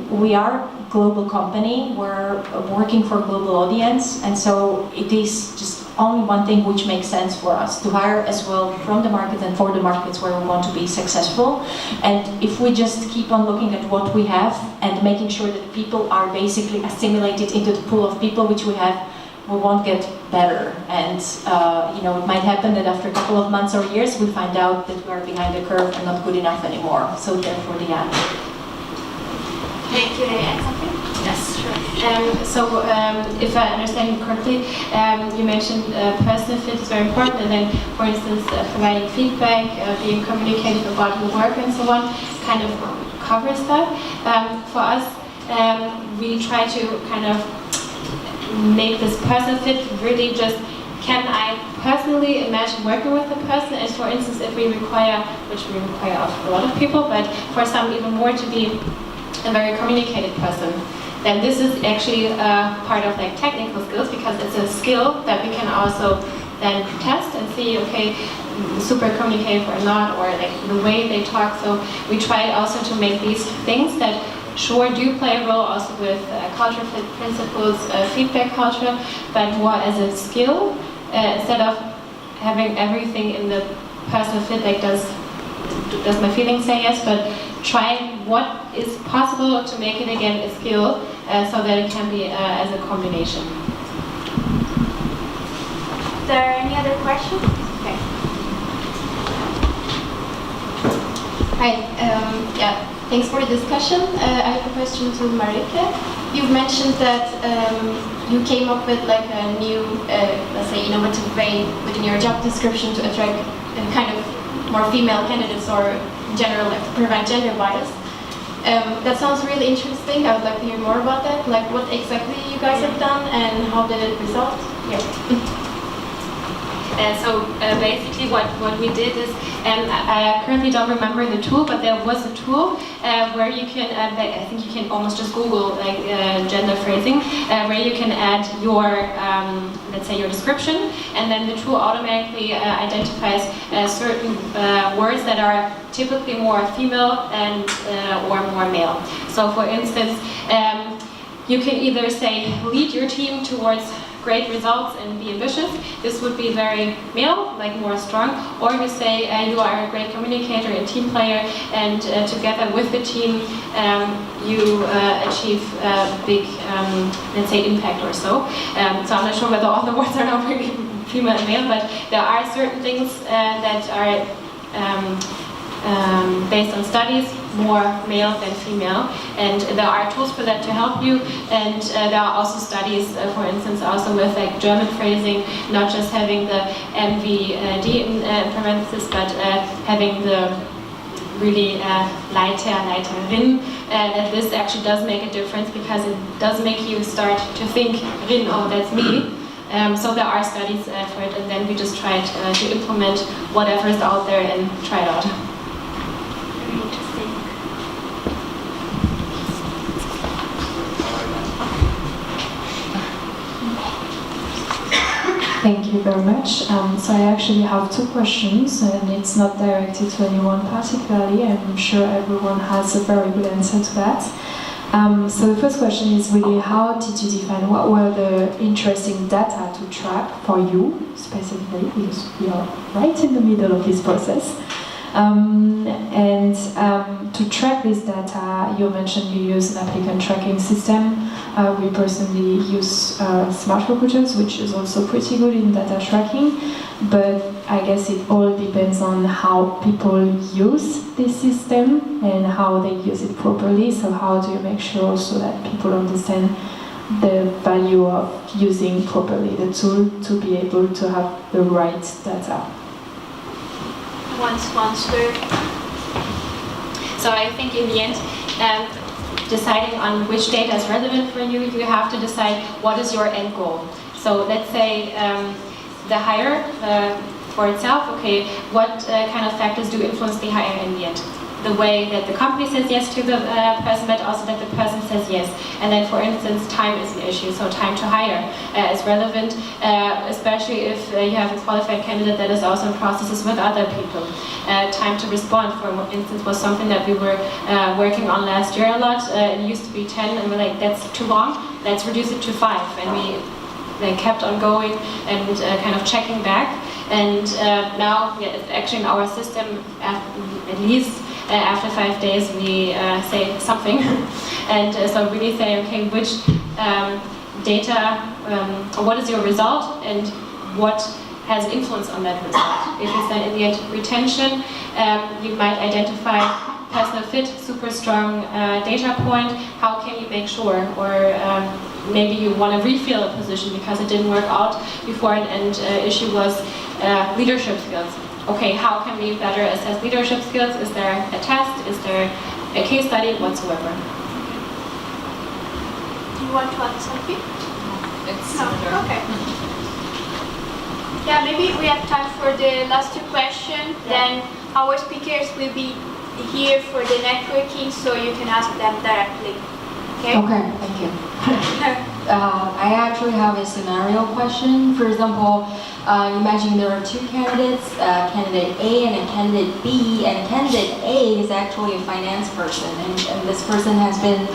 we are a global company, we're working for a global audience, and so it is just only one thing which makes sense for us, to hire as well from the market and for the markets where we want to be successful. And if we just keep on looking at what we have and making sure that people are basically assimilated into the pool of people which we have, we won't get better. And you know, it might happen that after a couple of months or years we find out that we are behind the curve and not good enough anymore. So therefore the ad. Thank you. Can I add something? Yes, sure. If I understand you correctly, you mentioned personal fit is very important, and then, for instance, providing feedback, being communicative about your work and so on, kind of covers that. For us, we try to kind of make this personal fit really just, can I personally imagine working with a person? And for instance, if we require, which we require of a lot of people, but for some even more, to be a very communicative person, then this is actually part of like technical skills, because it's a skill that we can also then test and see, okay, super communicative or not, or like the way they talk. So we try also to make these things that sure do play a role also with cultural principles, feedback culture, but more as a skill, instead of having everything in the personal fit, like does my feeling say yes, but trying what is possible to make it again a skill, so that it can be as a combination. Is there any other questions? Okay. Hi. Yeah. Thanks for the discussion. I have a question to Mareike. You've mentioned that you came up with like a new, let's say, innovative way within your job description to attract kind of more female candidates, or in general, like to prevent gender bias. That sounds really interesting. I would like to hear more about that. Like, what exactly you guys have done and how did it result? Yeah. Basically what we did is, I currently don't remember the tool, but there was a tool where you can, I think you can almost just Google like gender phrasing, where you can add your, let's say your description, and then the tool automatically identifies certain words that are typically more female and or more male. So for instance, you can either say lead your team towards great results and be ambitious. This would be very male, like more strong. Or you say you are a great communicator and team player, and together with the team you achieve big, let's say, impact or so. So I'm not sure whether all the words are now very female and male, but there are certain things that are based on studies, more male than female, and there are tools for that to help you. And there are also studies, for instance, also with like German phrasing, not just having the MVD in parentheses, but having the really Leiterin, that this actually does make a difference because it does make you start to think, Rin, oh, that's me. So there are studies for it, and then we just tried to implement whatever is out there and try it out. Very interesting. Thank you very much. So I actually have two questions, and it's not directed to anyone particularly. I'm sure everyone has a very good answer to that. So the first question is really, how did you define what were the interesting data to track for you specifically, because we are right in the middle of this process. To track this data, you mentioned you use an applicant tracking system. We personally use smart recruiters, which is also pretty good in data tracking, but I guess it all depends on how people use this system and how they use it properly. So how do you make sure also that people understand the value of using properly the tool to be able to have the right data? One sponsor. So I think in the end, deciding on which data is relevant for you, you have to decide what is your end goal. So let's say the hire for itself, okay, what kind of factors do influence the hire in the end? The way that the company says yes to the person, but also that the person says yes. And then, for instance, time is an issue, so time to hire is relevant, especially if you have a qualified candidate that is also in processes with other people. Time to respond, for instance, was something that we were working on last year a lot. It used to be 10, and we're like, that's too long, let's reduce it to 5. And we then kept on going and kind of checking back. And now, yeah, it's actually in our system, at least after 5 days, we say something. And so really say, okay, which data, what is your result, and what has influence on that result. If it's then in the end retention, you might identify personal fit, super strong data point, how can you make sure? Or maybe you want to refill a position because it didn't work out before, and issue was leadership skills. Okay, how can we better assess leadership skills? Is there a test? Is there a case study whatsoever? Do you want to add something? It's No. Okay. Yeah, maybe we have time for the last two questions. Then our speakers will be here for the networking, so you can ask them directly. Okay? Okay, thank you. I actually have a scenario question. For example, imagine there are two candidates, candidate A and a candidate B, and candidate A is actually a finance person, and this person has been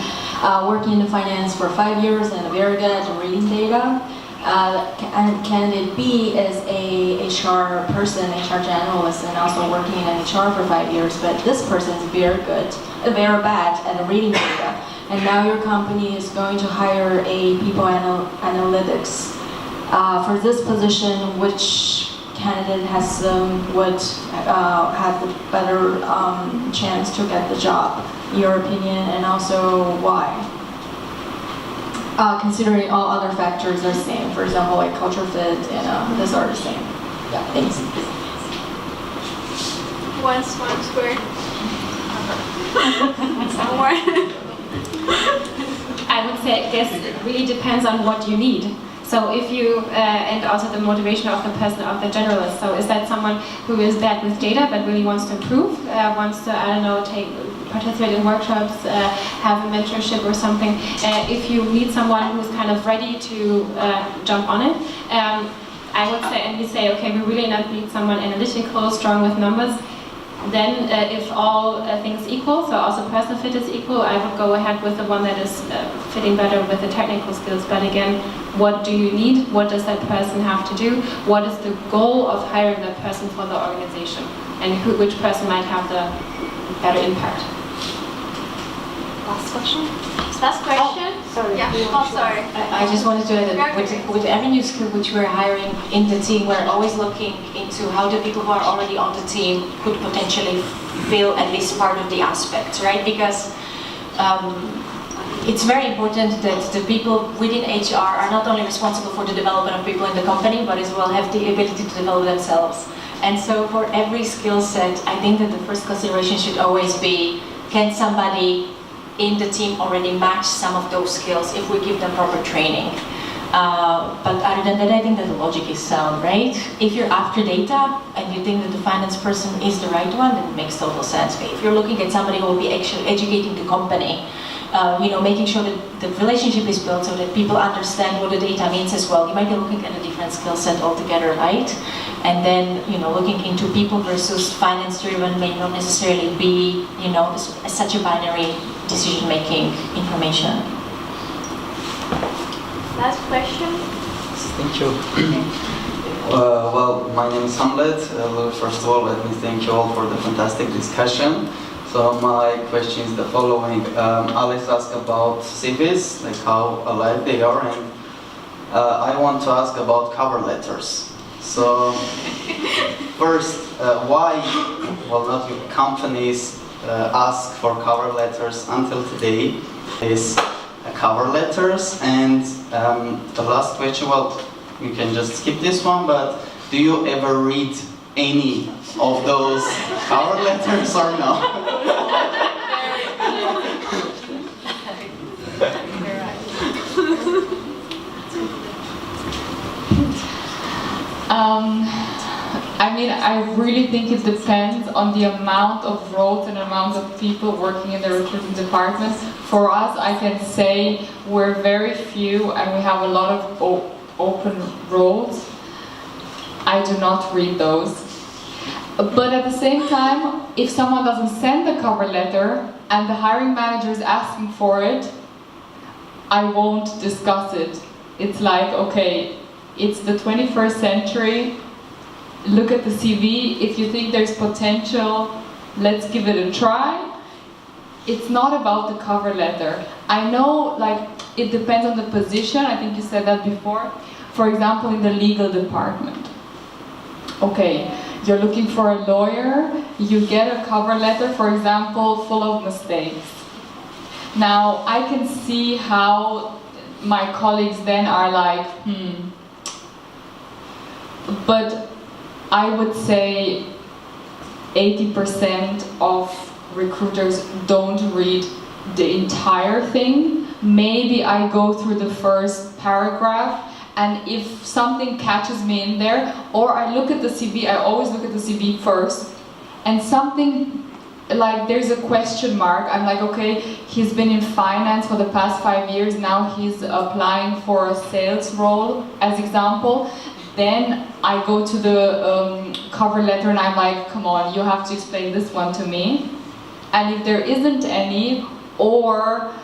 working in finance for 5 years and very good at reading data. And candidate B is a HR person, HR generalist, and also working in HR for 5 years, but this person is very good, very bad at reading data. And now your company is going to hire a people analytics. For this position, which candidate has would have the better chance to get the job, in your opinion, and also why? Considering all other factors are the same, for example, like culture fit and these are the same. Yeah, thanks. One sponsor. Someone. I would say, I guess it really depends on what you need. So if you, and also the motivation of the person, of the generalist. So is that someone who is bad with data but really wants to improve, wants to, I don't know, participate in workshops, have a mentorship or something. If you need someone who's kind of ready to jump on it, I would say, and we say, okay, we really need someone analytical, strong with numbers. Then if all things equal, so also personal fit is equal, I would go ahead with the one that is fitting better with the technical skills. But again, what do you need? What does that person have to do? What is the goal of hiring that person for the organization? And which person might have the better impact? Last question. Last question. Sorry. Yeah. Oh, sorry. I just wanted to add that with every new skill which we're hiring in the team, we're always looking into how the people who are already on the team could potentially fill at least part of the aspects, right? Because it's very important that the people within HR are not only responsible for the development of people in the company, but as well have the ability to develop themselves. And so for every skill set, I think that the first consideration should always be, can somebody in the team already match some of those skills if we give them proper training? But other than that, I think that the logic is sound, right? If you're after data and you think that the finance person is the right one, then it makes total sense. But if you're looking at somebody who will be actually educating the company, making sure that the relationship is built so that people understand what the data means as well, you might be looking at a different skill set altogether, right? And then, looking into people versus finance-driven may not necessarily be, such a binary decision-making information. Last question. Thank you. Well, my name is Hamlet. First of all, let me thank you all for the fantastic discussion. So my question is the following. Alex asked about CVs, like how alive they are, and I want to ask about cover letters. So first, why will not your companies ask for cover letters until today? Is cover letters, and the last question, well, you can just skip this one, but do you ever read any of those cover letters or no? I really think it depends on the amount of roles and amount of people working in the recruiting department. For us, I can say we're very few and we have a lot of open roles. I do not read those. But at the same time, if someone doesn't send a cover letter and the hiring manager is asking for it, I won't discuss it. It's like, okay, it's the 21st century, look at the CV, if you think there's potential, let's give it a try. It's not about the cover letter. I know, it depends on the position, I think you said that before. For example, in the legal department. Okay, you're looking for a lawyer, you get a cover letter, for example, full of mistakes. Now, I can see how my colleagues then are like, But I would say 80% of recruiters don't read the entire thing. Maybe I go through the first paragraph, and if something catches me in there, or I look at the CV, I always look at the CV first, and something like there's a question mark, I'm like, okay, he's been in finance for the past 5 years, now he's applying for a sales role, as example. Then I go to the cover letter and I'm like, come on, you have to explain this one to me. And if there isn't any, or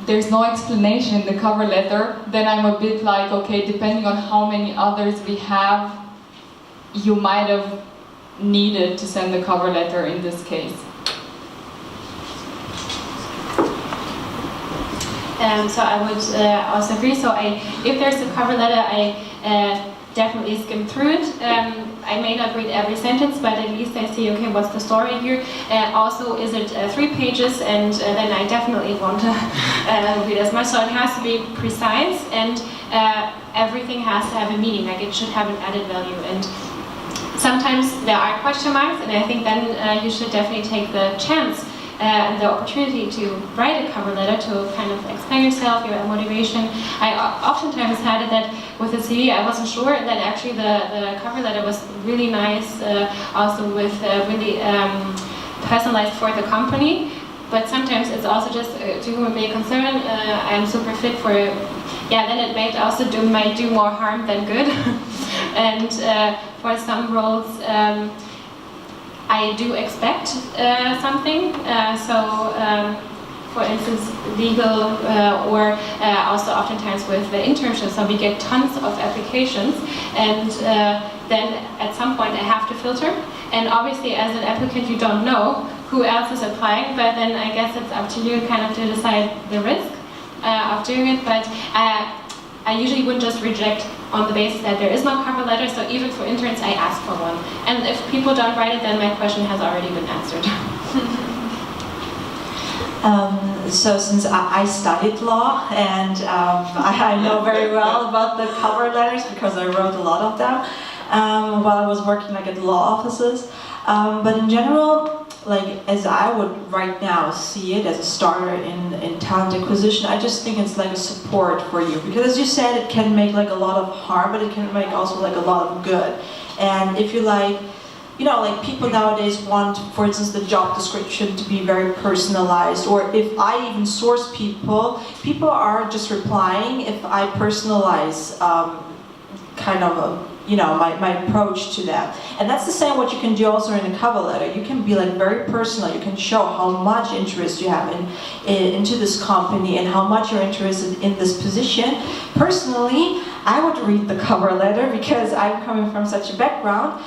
there's no explanation in the cover letter, then I'm a bit like, okay, depending on how many others we have, you might have needed to send the cover letter in this case. So I would also agree. So if there's a cover letter, I definitely skim through it. I may not read every sentence, but at least I see, okay, what's the story here? Also, is it 3 pages? And then I definitely want to read as much. So it has to be precise, and everything has to have a meaning. Like it should have an added value. And sometimes there are question marks, and I think then you should definitely take the chance and the opportunity to write a cover letter to kind of explain yourself, your motivation. I oftentimes had it that with the CV, I wasn't sure that actually the cover letter was really nice, also with really personalized for the company. But sometimes it's also just to whom it may concern, I'm super fit for, then it might do more harm than good. And for some roles, I do expect something, for instance, legal or also oftentimes with the internships, so we get tons of applications, and then at some point I have to filter, and obviously as an applicant you don't know who else is applying, but then I guess it's up to you kind of to decide the risk. of doing it, but I usually wouldn't just reject on the basis that there is no cover letter, so even for interns I ask for one. And if people don't write it, then my question has already been answered. So since I studied law and I know very well about the cover letters because I wrote a lot of them while I was working like at law offices. But in general, like as I would right now see it as a starter in talent acquisition, I just think it's like a support for you, because as you said, it can make like a lot of harm, but it can make also like a lot of good. And if you like, you know, like people nowadays want, for instance, the job description to be very personalized, or if I even source people, people are just replying if I personalize kind of a, you know, my approach to them. And that's the same what you can do also in a cover letter. You can be like very personal. You can show how much interest you have into this company and how much you're interested in this position. Personally, I would read the cover letter because I'm coming from such a background.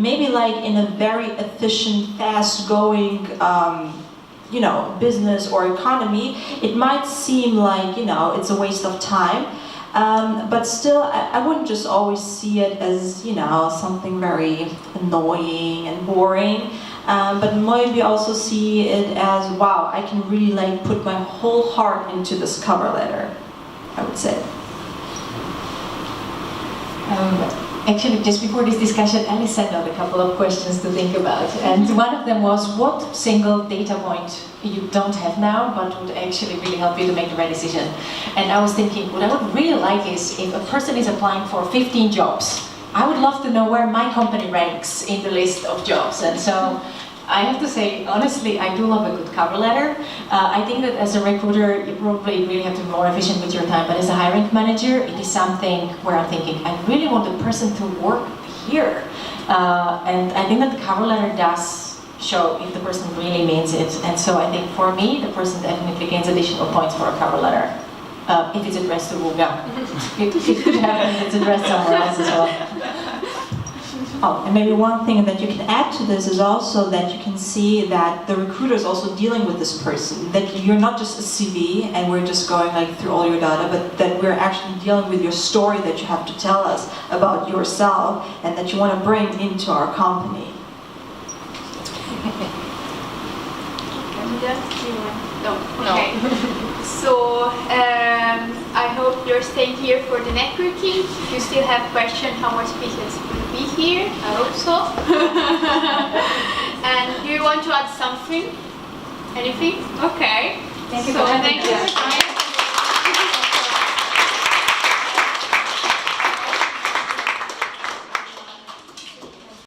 Maybe like in a very efficient, fast-going you know, business or economy, it might seem like, you know, it's a waste of time. But still, I wouldn't just always see it as, you know, something very annoying and boring, but maybe also see it as, wow, I can really like put my whole heart into this cover letter, I would say. Actually, just before this discussion, Alice sent out a couple of questions to think about. And one of them was, what single data point you don't have now, but would actually really help you to make the right decision? And I was thinking, what I would really like is, if a person is applying for 15 jobs, I would love to know where my company ranks in the list of jobs. And so I have to say, honestly, I do love a good cover letter. I think that as a recruiter, you probably really have to be more efficient with your time, but as a hiring manager, it is something where I'm thinking, I really want the person to work here. And I think that the cover letter does show if the person really means it. And so I think for me, the person definitely gains additional points for a cover letter. If it's addressed to Wooga. It could happen if it's addressed somewhere else as well. Oh, and maybe one thing that you can add to this is also that you can see that the recruiter is also dealing with this person. That you're not just a CV and we're just going like through all your data, but that we're actually dealing with your story that you have to tell us about yourself and that you want to bring into our company. No. Okay. So I hope you're staying here for the networking. If you still have questions, how more speakers will be here? I hope so. And do you want to add something? Anything? Okay. Thank you so for having thank you us. for joining.